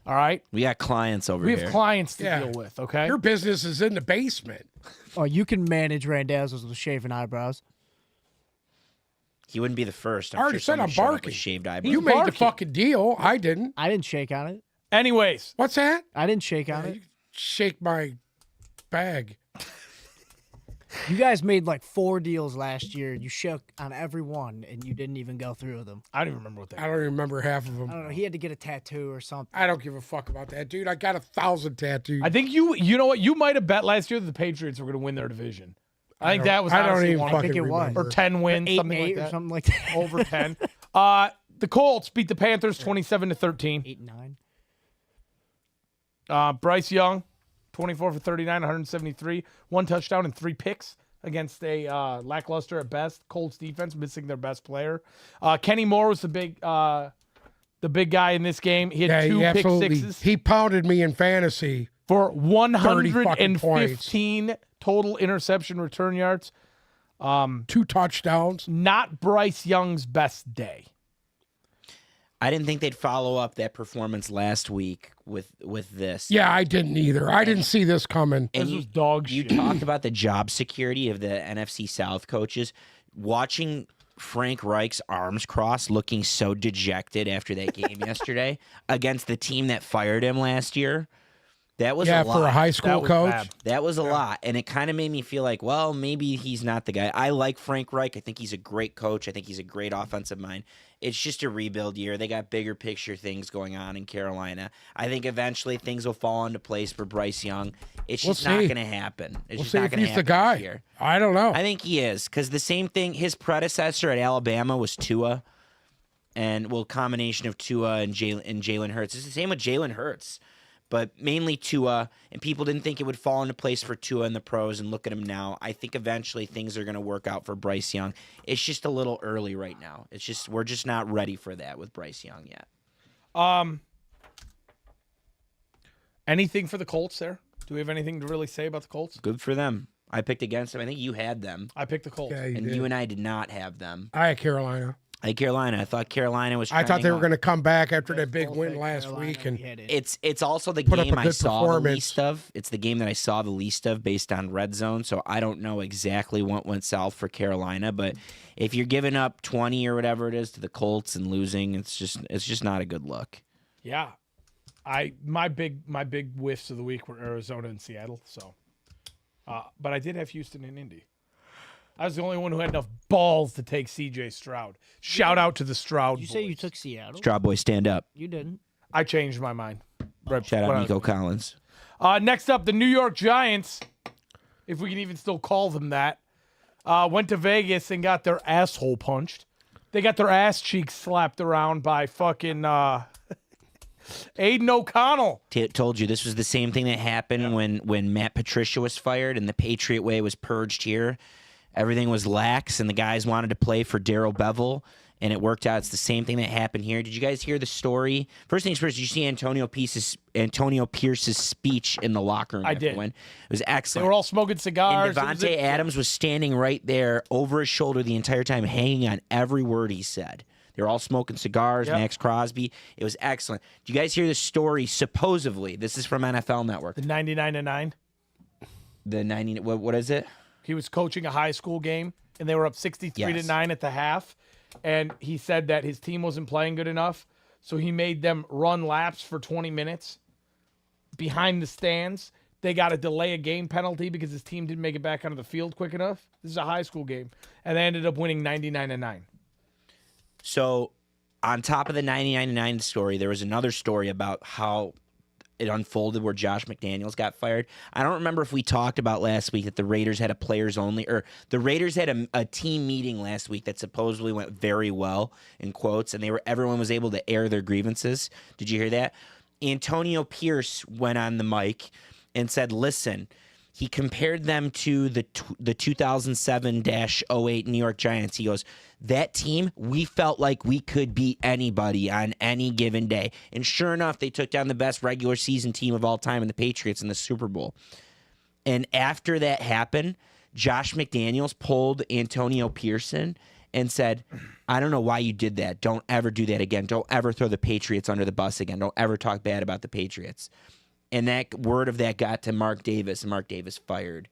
All right? We got clients over We here. have clients to Yeah. deal with, okay? Your business is in the basement. Oh, you can manage Randazzo's with shaving eyebrows. He wouldn't be the first. I already said someone I'm showed up barking. with shaved eyebrows. You made the barking. fucking deal. I didn't. I didn't shake on it. Anyways, What's that? I didn't shake on it. You shake my bag. You guys made like 4 deals last year. You shook on every one, and you didn't even go through with them. I don't even remember what they I don't even remember half of I them. don't know. He had to get a tattoo or something. I don't give a fuck about that, dude. I got 1,000 tattoos. I think you know what? You might have bet last year that the Patriots were going to win their division. I think that was I don't honestly even one. I fucking think it was. remember. Or 10 wins, 8 something and 8 like or that. something like that. Over 10. The Colts beat the Panthers 27-13. 8 and 9. Bryce Young, 24 for 39, 173, 1 touchdown and 3 picks against a lackluster at best Colts defense, missing their best player. Kenny Moore was the big guy in this game. He had 2 pick sixes He pounded me in fantasy. for 115 115 total interception return yards. 2 touchdowns. Not Bryce Young's best day. I didn't think they'd follow up that performance last week with this. Yeah, I didn't either. I didn't see this coming. And This was dog you shit. talked about the job security of the NFC South coaches. Watching Frank Reich's arms crossed, looking so dejected after that game yesterday against the team that fired him last year. That was Yeah, a lot. for a high That school was coach. bad. That was a lot, and it kind of made me feel like, well, maybe he's not the guy. I like Frank Reich. I think he's a great coach. I think he's a great offensive mind. It's just a rebuild year. They got bigger picture things going on in Carolina. I think eventually things will fall into place for Bryce Young. It's We'll just not see. going to happen. It's We'll just see not if going to he's happen the guy. this year. I don't know. I think he is, because the same thing, his predecessor at Alabama was Tua, and combination of Tua and Jalen Hurts. It's the same with Jalen Hurts, but mainly Tua, and people didn't think it would fall into place for Tua in the pros, and look at him now. I think eventually things are going to work out for Bryce Young. It's just a little early right now. We're just not ready for that with Bryce Young yet. Anything for the Colts there? Do we have anything to really say about the Colts? Good for them. I picked against them. I think you had them, I picked the Colts. Yeah, and did. you and I did not have them. I had Carolina. I had Carolina. I thought Carolina was. I thought trending they were up. going to come back after that big Both win at last Carolina, week, we and had it. It's also the Put up game a I good saw the performance. least of. It's the game that I saw the least of based on red zone. So I don't know exactly what went south for Carolina. But if you're giving up 20 or whatever it is to the Colts and losing, it's just not a good look. Yeah. My big whiffs of the week were Arizona and Seattle. So, but I did have Houston and Indy. I was the only one who had enough balls to take C.J. Stroud. Shout out to the Stroud. Did you say you boys. took Seattle? Stroud boy, stand up. You didn't. I changed my mind. Right Shout when out I was- Nico Collins. Next up, the New York Giants, if we can even still call them that, went to Vegas and got their asshole punched. They got their ass cheeks slapped around by fucking Aiden O'Connell. Told you this was the same thing that happened when Matt Patricia was fired and the Patriot way was purged here. Everything was lax, and the guys wanted to play for Darrell Bevel, and it worked out. It's the same thing that happened here. Did you guys hear the story? First things first, did you see Antonio Pierce's speech in the locker room? I after did. the win? It was They excellent. were all smoking cigars. And It was Devontae a- Adams was standing right there over his shoulder the entire time, hanging on every word he said. They were all smoking cigars, Yep. Max Crosby. It was excellent. Do you guys hear the story, supposedly? This is from NFL Network. The 99-9. The 90, what is it? He was coaching a high school game, and they were up 63-9 at the half. And he said that his team wasn't playing good enough, so he made them run laps for 20 minutes behind the stands. They got a delay a game penalty because his team didn't make it back onto the field quick enough. This is a high school game, and they ended up winning 99-9. So, on top of the 99-9 story, there was another story about how it unfolded where Josh McDaniels got fired. I don't remember if we talked about last week that the Raiders had a players only, or the Raiders had a team meeting last week that supposedly went very well, in quotes, and everyone was able to air their grievances. Did you hear that? Antonio Pierce went on the mic and said, listen, he compared them to the 2007-08 New York Giants. He goes, that team, we felt like we could beat anybody on any given day. And sure enough, they took down the best regular season team of all time in the Patriots in the Super Bowl. And after that happened, Josh McDaniels pulled Antonio Pearson and said, I don't know why you did that. Don't ever do that again. Don't ever throw the Patriots under the bus again. Don't ever talk bad about the Patriots. And that word of that got to Mark Davis, and Mark Davis fired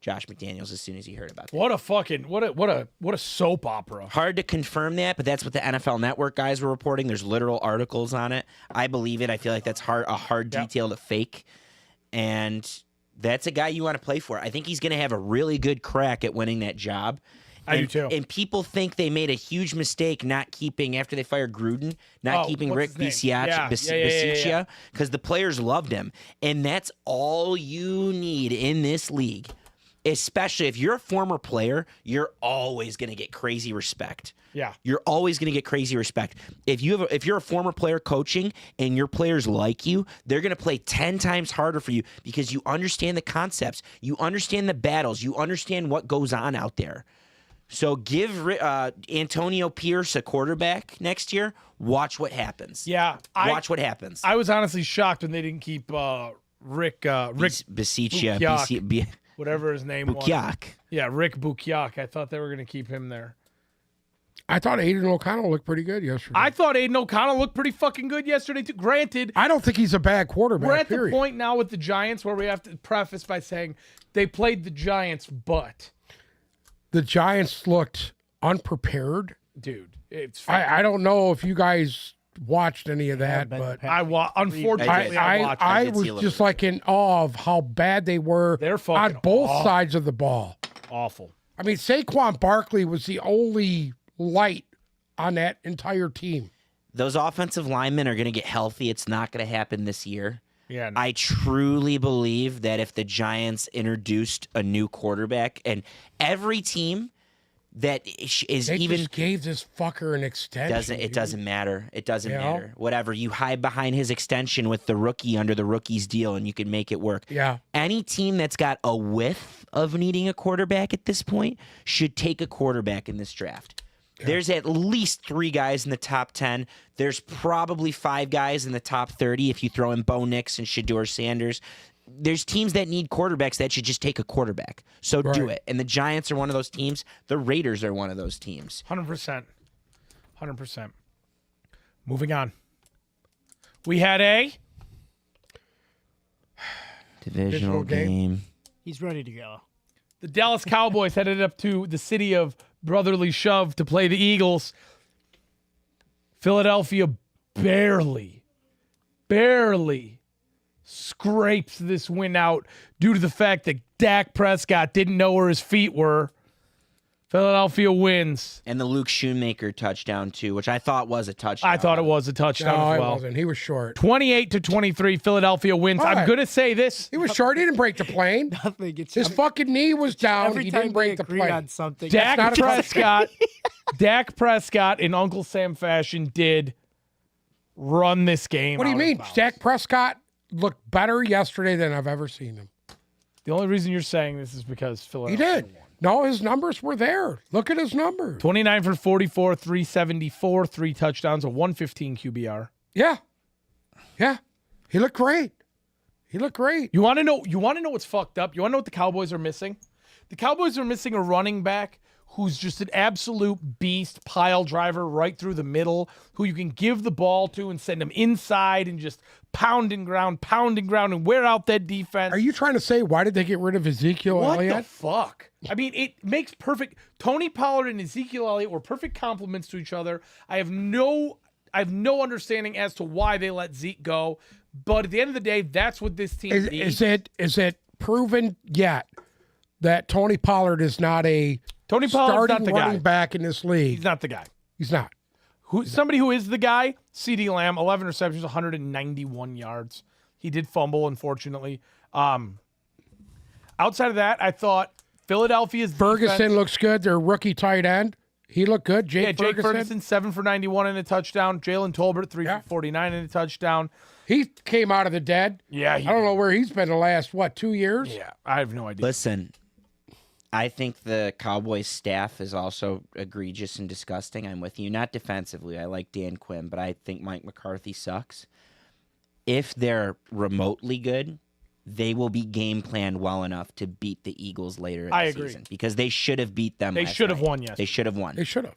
Josh McDaniels as soon as he heard about that. What a soap opera. Hard to confirm that, but that's what the NFL Network guys were reporting. There's literal articles on it. I believe it. I feel like that's a hard detail to fake. And that's a guy you want to play for. I think he's going to have a really good crack at winning that job. I do too. And people think they made a huge mistake not keeping, after they fired Gruden, not keeping Rick Bisaccia because the players loved him. And that's all you need in this league. Especially if you're a former player, you're always going to get crazy respect. Yeah. You're always going to get crazy respect. If you're a former player coaching and your players like you, they're going to play 10 times harder for you because you understand the concepts. You understand the battles. You understand what goes on out there. So give Antonio Pierce a quarterback next year. Watch what happens. Yeah. Watch what happens. I was honestly shocked when they didn't keep Rick Bisaccia. Whatever his name was. Yeah, Rick Bukiak. I thought they were going to keep him there. I thought Aiden O'Connell looked pretty good yesterday. I thought Aiden O'Connell looked pretty fucking good yesterday, too. Granted, I don't think he's a bad quarterback. we're at the point now with the Giants where we have to preface by saying they played the Giants, but the Giants looked unprepared. dude, it's I don't know if you guys watched any of that, but unfortunately I was just like in awe of how bad they were They're fucking on both awful. sides of the ball. awful. I mean, Saquon Barkley was the only light on that entire team. Those offensive linemen are going to get healthy. It's not going to happen this year. Yeah, I truly believe that if the Giants introduced a new quarterback, and every team that is They even just gave this fucker an extension. it doesn't matter. It doesn't You know? matter. Whatever, you hide behind his extension with the rookie under the rookie's deal, and you can make it work. Yeah. Any team that's got a whiff of needing a quarterback at this point should take a quarterback in this draft. There's at least 3 guys in the top 10. There's probably 5 guys in the top 30 if you throw in Bo Nix and Shedeur Sanders. There's teams that need quarterbacks that should just take a quarterback. So do Right. it. And the Giants are one of those teams. The Raiders are one of those teams. 100%. 100%. Moving on. We had a Divisional game. game. He's ready to go. the Dallas Cowboys headed up to the city of brotherly shove to play the Eagles. Philadelphia barely scrapes this win out due to the fact that Dak Prescott didn't know where his feet were. Philadelphia wins. And the Luke Shoemaker touchdown, too, which I thought was a touchdown. I thought it was a touchdown No, as it well. wasn't. He was short. 28-23, Philadelphia wins. All I'm right. going to say this. He was short. He didn't break the plane. Nothing. It's His fucking knee was down. every He time didn't break we the agree plane. on something. not Dak a Prescott, Dak Prescott in Uncle Sam fashion did run this game. What do you out of mean? bounds. Dak Prescott looked better yesterday than I've ever seen him. The only reason you're saying this is because He Philadelphia did. won. No, his numbers were there. Look at his numbers. 29 for 44, 374, 3 touchdowns, a 115 QBR. Yeah. Yeah. He looked great. He looked great. You want to know what's fucked up? You want to know what the Cowboys are missing? The Cowboys are missing a running back who's just an absolute beast, pile driver right through the middle, who you can give the ball to and send him inside and just pound and ground, and wear out that defense. Are you trying to say why did they get rid of Ezekiel What Elliott? the fuck? I mean, it makes perfect. Tony Pollard and Ezekiel Elliott were perfect complements to each other. I have no understanding as to why they let Zeke go, but at the end of the day, that's what this team needs. Is it proven yet that Tony Pollard is not a Tony Pollard's starting not the running guy. back in this league? He's not the guy. He's not. Somebody who is the guy, CeeDee Lamb, 11 receptions, 191 yards. He did fumble, unfortunately. Outside of that, I thought Philadelphia's Ferguson defense, looks good. Their rookie tight end. He looked good. Jake Jake Ferguson. Ferguson, 7 for 91 and a touchdown. Jalen Tolbert, 3 Yeah. for 49 and a touchdown. He came out of the dead. Yeah, I don't know where he's been the last, 2 years? Yeah, I have no idea. Listen, I think the Cowboys staff is also egregious and disgusting. I'm with you. Not defensively. I like Dan Quinn, but I think Mike McCarthy sucks. If they're remotely good, they will be game planned well enough to beat the Eagles later in I the agree. season because they should have beat them. They last should have night. won yesterday. They should have won. They should have.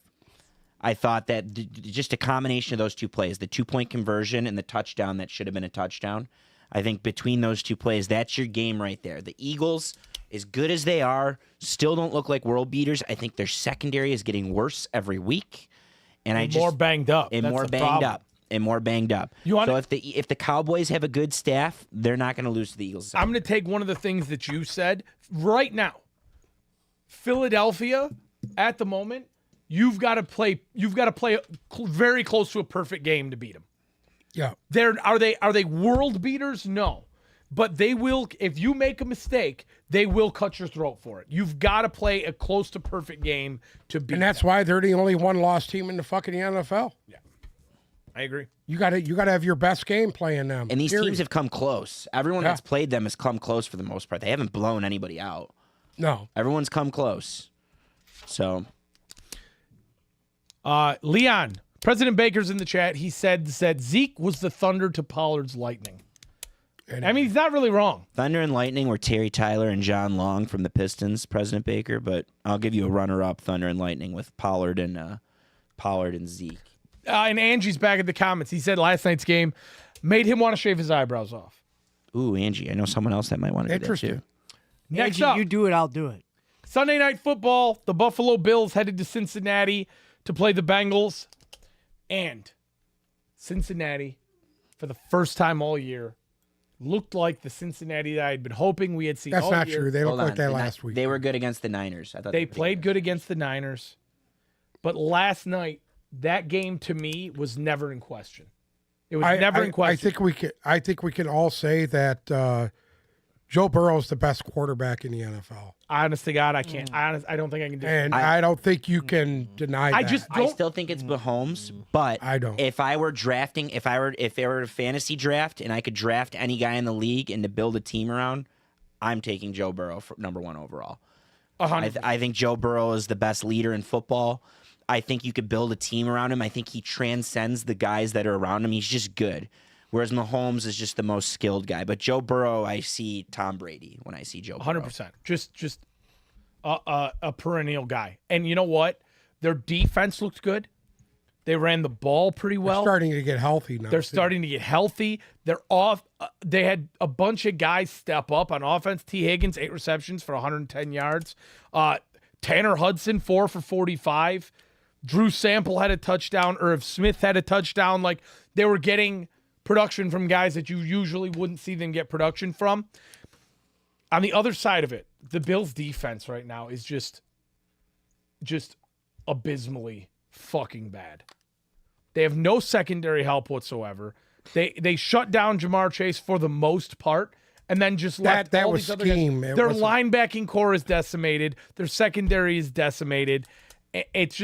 I thought that just a combination of those two plays, the 2-point conversion and the touchdown that should have been a touchdown, I think between those two plays, that's your game right there. The Eagles, as good as they are, still don't look like world beaters. I think their secondary is getting worse every week. And more banged up. And That's more the banged problem. up. And more banged up. So if the Cowboys have a good staff, they're not going to lose to the Eagles. I'm going to take one of the things that you said right now. Philadelphia, at the moment, you've got to play very close to a perfect game to beat them. Yeah. Are they world beaters? No. But they will, if you make a mistake, they will cut your throat for it. You've got to play a close to perfect game to beat And that's them. why they're the only one-loss team in the fucking NFL. Yeah. I agree. You got to have your best game playing them. And these period. teams have come close. Everyone that's played them has come close for the most part. They haven't blown anybody out. No. Everyone's come close. So Leon, President Baker's in the chat. He said Zeke was the thunder to Pollard's lightning. And I mean, he's not really wrong. Thunder and Lightning were Terry Tyler and John Long from the Pistons, President Baker, but I'll give you a runner-up, Thunder and Lightning, with Pollard and Zeke. And Angie's back in the comments. He said last night's game made him want to shave his eyebrows off. Ooh, Angie, I know someone else that might want to do that Interesting. too. Next Angie, up, you do it, I'll do it. Sunday Night Football. The Buffalo Bills headed to Cincinnati to play the Bengals. And Cincinnati, for the first time all year, looked like the Cincinnati that I had been hoping we had seen That's all not year. true. They Hold looked like on. that The last week. They were good against the Niners. I thought They were played good. good against the Niners. But last night, that game to me was never in question. It was never in question. I think we can all say that Joe Burrow is the best quarterback in the NFL. Honest to God, I can't. I don't think I can do it. And I don't think you can deny that. I still think it's Mahomes, but I don't. If I were drafting, if there were a fantasy draft and I could draft any guy in the league and to build a team around, I'm taking Joe Burrow for number 1 overall. 100%. I think Joe Burrow is the best leader in football. I think you could build a team around him. I think he transcends the guys that are around him. He's just good. Whereas Mahomes is just the most skilled guy. But Joe Burrow, I see Tom Brady when I see Joe Burrow. 100%. Just a perennial guy. And you know what? Their defense looked good. They ran the ball pretty well. They're starting to get healthy now. They're starting to get healthy. They're off. They had a bunch of guys step up on offense. T. Higgins, 8 receptions for 110 yards. Tanner Hudson, 4 for 45. Drew Sample had a touchdown. Irv Smith had a touchdown. Like, they were getting production from guys that you usually wouldn't see them get production from. On the other side of it, the Bills' defense right now is just abysmally fucking bad. They have no secondary help whatsoever. They shut down Jamar Chase for the most part, and then just left that all was these other guys. scheme. Their linebacking core is decimated. Their secondary is decimated. It's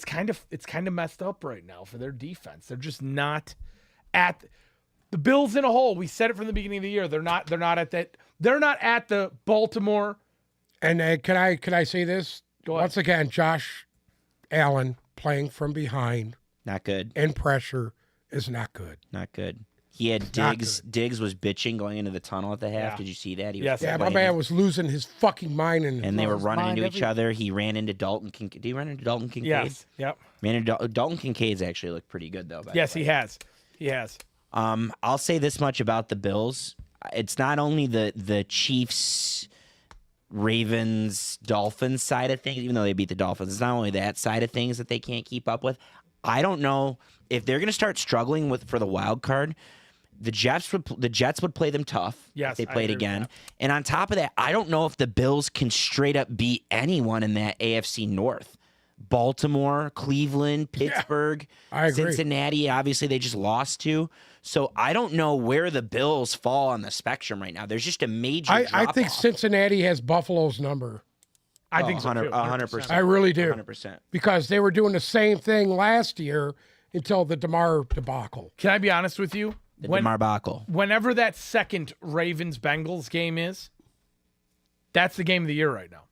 kind of messed up right now for their defense. They're just not at the Bills in a whole. We said it from the beginning of the year. They're not at that. They're not at the Baltimore. And can I say this? Go ahead. Once again, Josh Allen playing from behind Not good. and pressure is not good. Not good. He had Not Diggs. Diggs was bitching going into the tunnel at the half. Yeah. Did you see that? He was Yes. Yeah, my playing man it. was losing his fucking mind. And they were his running mind into each every- other. He ran into Dalton Kincaid. Did he run into Dalton Kincaid? Yes. Yep. Ran into Dalton Kincaid's actually looked pretty good though. By Yes, the way. he has. He has. I'll say this much about the Bills. It's not only the Chiefs, Ravens, Dolphins side of things, even though they beat the Dolphins. It's not only that side of things that they can't keep up with. I don't know if they're going to start struggling for the wild card. The Jets would play them tough Yes, if they I played agree with again. that. And on top of that, I don't know if the Bills can straight up beat anyone in that AFC North. Baltimore, Cleveland, Pittsburgh, I agree. Cincinnati, obviously they just lost to. So I don't know where the Bills fall on the spectrum right now. There's just a major I think drop-off. Cincinnati has Buffalo's number. I think so too. 100%. I really do. 100%. Because they were doing the same thing last year until the DeMar debacle. Can I be honest with you? The DeMar Bacle. Whenever that second Ravens-Bengals game is, that's the game of the year right now.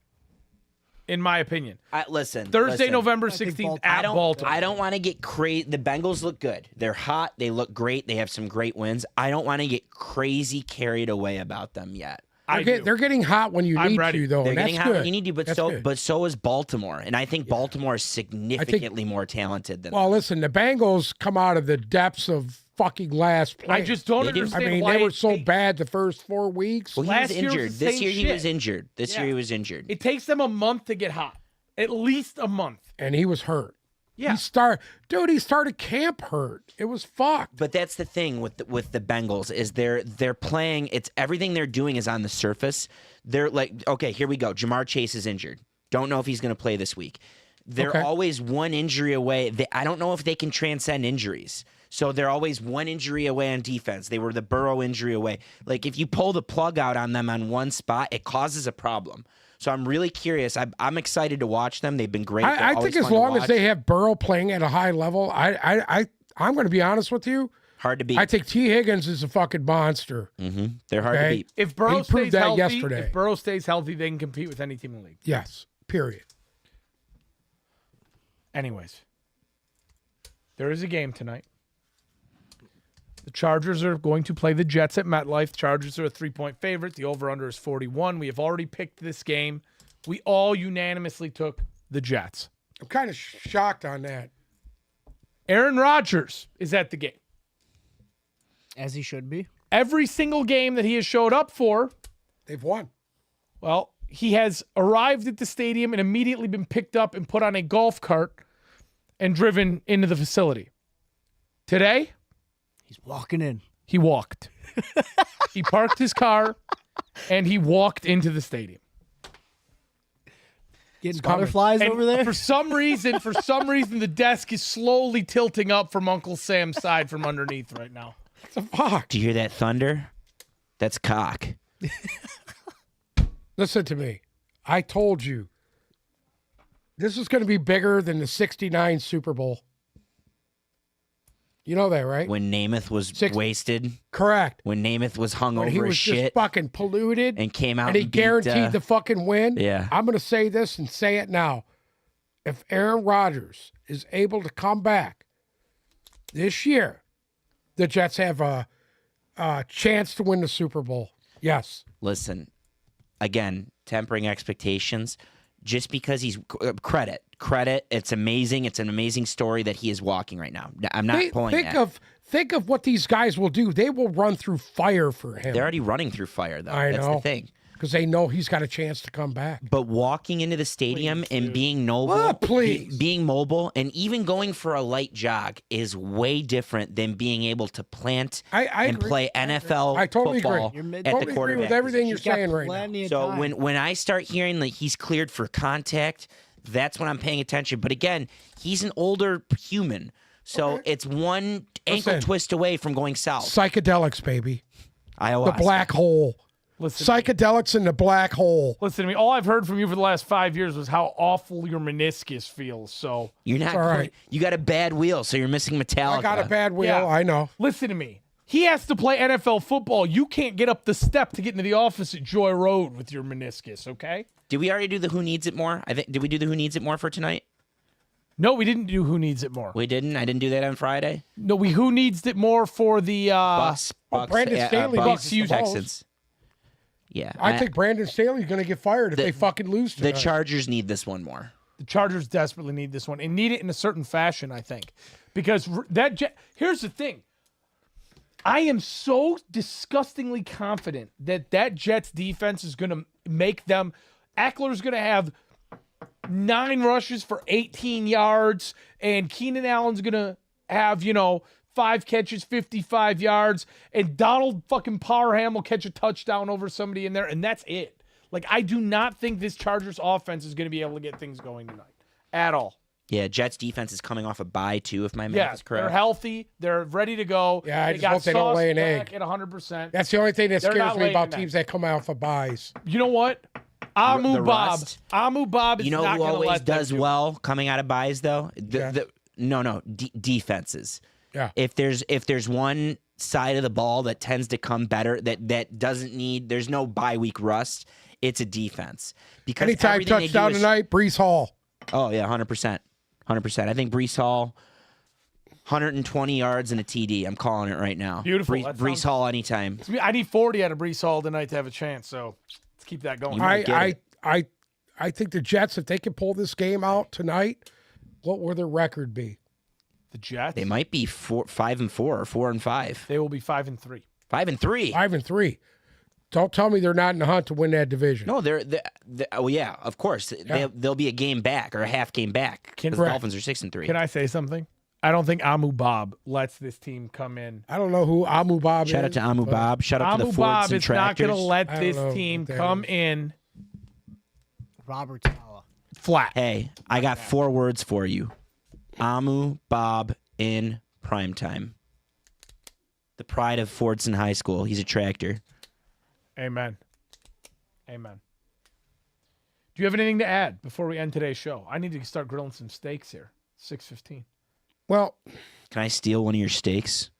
in my opinion. Listen. Thursday, November I think 16th at Baltimore. I don't want to get crazy. The Bengals look good. They're hot. They look great. They have some great wins. I don't want to get crazy carried away about them yet. They're getting hot when you I'm need ready. to, though. They're and that's getting hot good. when you need to, but so is Baltimore. And I think Baltimore is significantly more talented than Well, listen, the Bengals come out of the depths of fucking last place. I just don't They do. understand I mean, why they were so bad the first 4 weeks. Well, he Last was year was injured. the This same year he shit. was injured. This year he was injured. it takes them a month to get hot. At least a month. And he was hurt. Yeah. He started camp hurt. It was fucked. But that's the thing with the Bengals is they're playing. It's everything they're doing is on the surface. They're like, okay, here we go. Jamar Chase is injured. Don't know if he's going to play this week. They're Okay. always one injury away. I don't know if they can transcend injuries. So they're always one injury away on defense. They were the Burrow injury away. Like if you pull the plug out on them on one spot, it causes a problem. So I'm really curious. I'm excited to watch them. They've been great. I think as long as they have Burrow playing at a high level, I'm going to be honest with you. hard to beat. I think T. Higgins is a fucking monster. They're hard to Okay. beat. If Burrow He proved stays that healthy, yesterday. if Burrow stays healthy, they can compete with any team in the league. Yes. Period. Anyways, there is a game tonight. The Chargers are going to play the Jets at MetLife. Chargers are a 3-point favorite. The over-under is 41. We have already picked this game. We all unanimously took the Jets. I'm kind of shocked on that. Aaron Rodgers is at the game. As he should be. Every single game that he has showed up for, They've won. well, he has arrived at the stadium and immediately been picked up and put on a golf cart and driven into the facility. Today, He's walking in. he walked. He parked his car and he walked into the stadium. Getting coming. butterflies And over there. For some reason, the desk is slowly tilting up from Uncle Sam's side from underneath right now. What the fuck? Do you hear that thunder? That's cock. Listen to me. I told you. This is going to be bigger than the 69 Super Bowl. You know that, right? When Namath was wasted, Correct. when Namath was hung When he over was as just shit fucking polluted and came out and he beat, guaranteed the fucking win. Yeah. I'm going to say this and say it now. If Aaron Rodgers is able to come back this year, the Jets have a chance to win the Super Bowl. Yes. Listen, again, tempering expectations. Just because he's credit, it's amazing. It's an amazing story that he is walking right now. I'm not pulling that. Think of what these guys will do. They will run through fire for him. They're already running through fire, though. I That's know. the thing. Because they know he's got a chance to come back. But walking into the stadium and being mobile, being mobile, and even going for a light jog is way different than being able to plant I and agree. play NFL I totally football agree. You're at Totally the agree quarterback with everything position. you're saying right now. Plenty of So time. when I start hearing like he's cleared for contact, that's when I'm paying attention. But again, he's an older human, so it's one ankle Listen. twist away from going south. Psychedelics, baby. The Ayahuasca. black hole. Listen, Psychedelics in the black hole. listen to me. All I've heard from you for the last 5 years was how awful your meniscus feels. So You're not. all going- right. You got a bad wheel, so you're missing Metallica. I got a bad wheel. Yeah. I know. listen to me. He has to play NFL football. You can't get up the step to get into the office at Joy Road with your meniscus, okay? Did we already do the Who Needs It More? Did we do the Who Needs It More for tonight? No, we didn't do Who Needs It More. We didn't. I didn't do that on Friday. No, Who Needs It More for the Bucks, Brandon Staley Bucks, needs to Texans. Yeah, I think Brandon Staley's going to get fired if they fucking lose the tonight. Chargers need this one more. The Chargers desperately need this one and need it in a certain fashion, I think. Because here's the thing. I am so disgustingly confident that Jets defense is going to make them. Eckler's going to have 9 rushes for 18 yards, and Keenan Allen's going to have, 5 catches, 55 yards, and Donald fucking Parham will catch a touchdown over somebody in there, and that's it. Like, I do not think this Chargers offense is going to be able to get things going tonight at all. Yeah, Jets defense is coming off a bye too, if my math Yeah, is correct. they're healthy. They're ready to go. Yeah, I they just got hope they don't Sauce lay an back egg. at 100%. That's the only thing that They're scares not me laying about an egg. teams that come out for buys. You know what? Amu the Bob. rust. Amu Bob is You know not who going to always let them does do it. well coming out of buys though? Yeah. Defenses. Yeah. If there's one side of the ball that tends to come better, that doesn't need, there's no bye week rust. it's a defense. Because Anytime everything they do touchdown is- tonight, Brees Hall. Oh, yeah, 100%. 100%. I think Brees Hall, 120 yards and a TD. I'm calling it right now. Beautiful. Brees, That Brees sounds- Hall anytime. I need 40 out of Brees Hall tonight to have a chance. So let's keep that going. You might get I think the Jets, if they can pull this game out tonight, what will their record be? The Jets. They might be 5-4 or 4-5. They will be 5-3. 5-3. 5-3. Don't tell me they're not in the hunt to win that division. No, they're oh yeah, of course. They'll be a game back or a half game back because the Correct. Dolphins are 6-3. Can I say something? I don't think Amu Bob lets this team come in. I don't know who Amu Bob Shout out is. to Amu but Bob. Shout out to Amu the Fords Bob and is not Tractors. going to let I don't this know team what that come is. in Robert Sala. flat. Hey, I got 4 words for you. Amu Bob in primetime. The pride of Fordson High School. He's a tractor. Amen. Amen. Do you have anything to add before we end today's show? I need to start grilling some steaks here. 6:15. Well, Can I steal one of your steaks?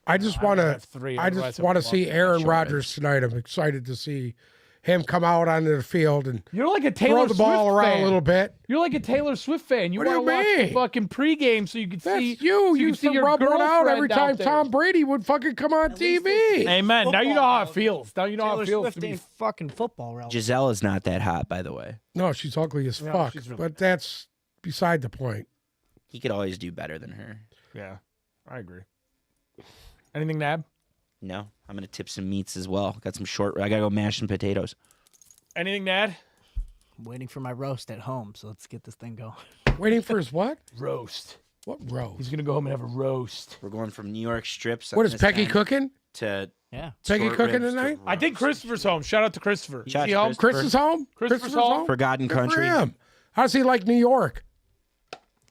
I just I want to. have 3. I otherwise just I'll want to fuck see that Aaron show. Rodgers tonight. I'm excited to see him come out onto the field and You're like a Taylor throw the ball Swift around fan. a little bit. You're like a Taylor Swift fan. You What do want you to watch the mean? fucking pregame so you can That's see. you. so You used see to your rub one out every girlfriend out time there. Tom Brady would fucking come on At least TV. Amen. Now you know how it Football. feels. Now you know how Taylor it feels Swift to be. ain't fucking football relevant. Giselle is not that hot, by the way. No, she's ugly as No, fuck. she's really But that's beside the point. He could always do better than her. Yeah, I agree. Anything to add? No, I'm gonna tip some meats as well. Got some short. I gotta go mash some potatoes. Anything to add? I'm waiting for my roast at home, so let's get this thing going. Waiting for his what? Roast. What roast? He's gonna go home and have a roast. We're going from New York strips. What is this Peggy time cooking? To Yeah. Peggy short cooking ribs to tonight? I think roast. Christopher's home. Shout out to Christopher. Shout out Is he to home? Chris. Chris is home? Christopher's home? Forgotten Good for Country. him. How does he like New York?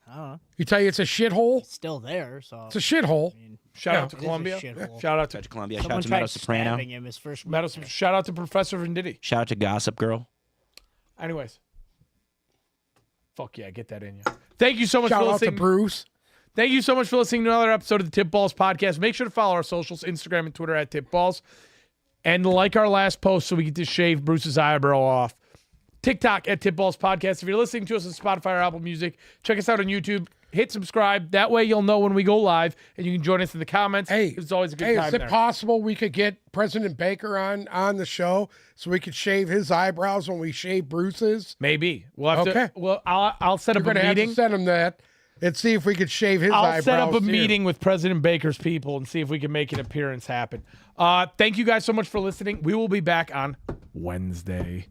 I don't know. You tell you it's a shithole? It's still there, so. It's a shithole. Shout Yeah. out to It is a Columbia. shithole. Shout out Shout out to to Columbia. Shout Someone out to tried Meadow Soprano. stabbing him his first week Meadow. there. Shout out to Professor Venditti. Shout out to Gossip Girl. Anyways. Fuck yeah, get that in you. Thank you so much Shout for out to listening. Bruce. Thank you so much for listening to another episode of the Tip Balls Podcast. Make sure to follow our socials, Instagram and Twitter at Tip Balls. And like our last post so we get to shave Bruce's eyebrow off. TikTok at Tip Balls Podcast. If you're listening to us on Spotify or Apple Music, check us out on YouTube. Hit subscribe. That way you'll know when we go live and you can join us in the comments. Hey, It's always a good hey, time is it there. possible we could get President Baker on the show so we could shave his eyebrows when we shave Bruce's? Maybe. We'll have Okay. to. Well, I'll set We're up a gonna have meeting. to send him that and see if we could shave his I'll eyebrows. set up a too. meeting with President Baker's people and see if we can make an appearance happen. Thank you guys so much for listening. We will be back on Wednesday.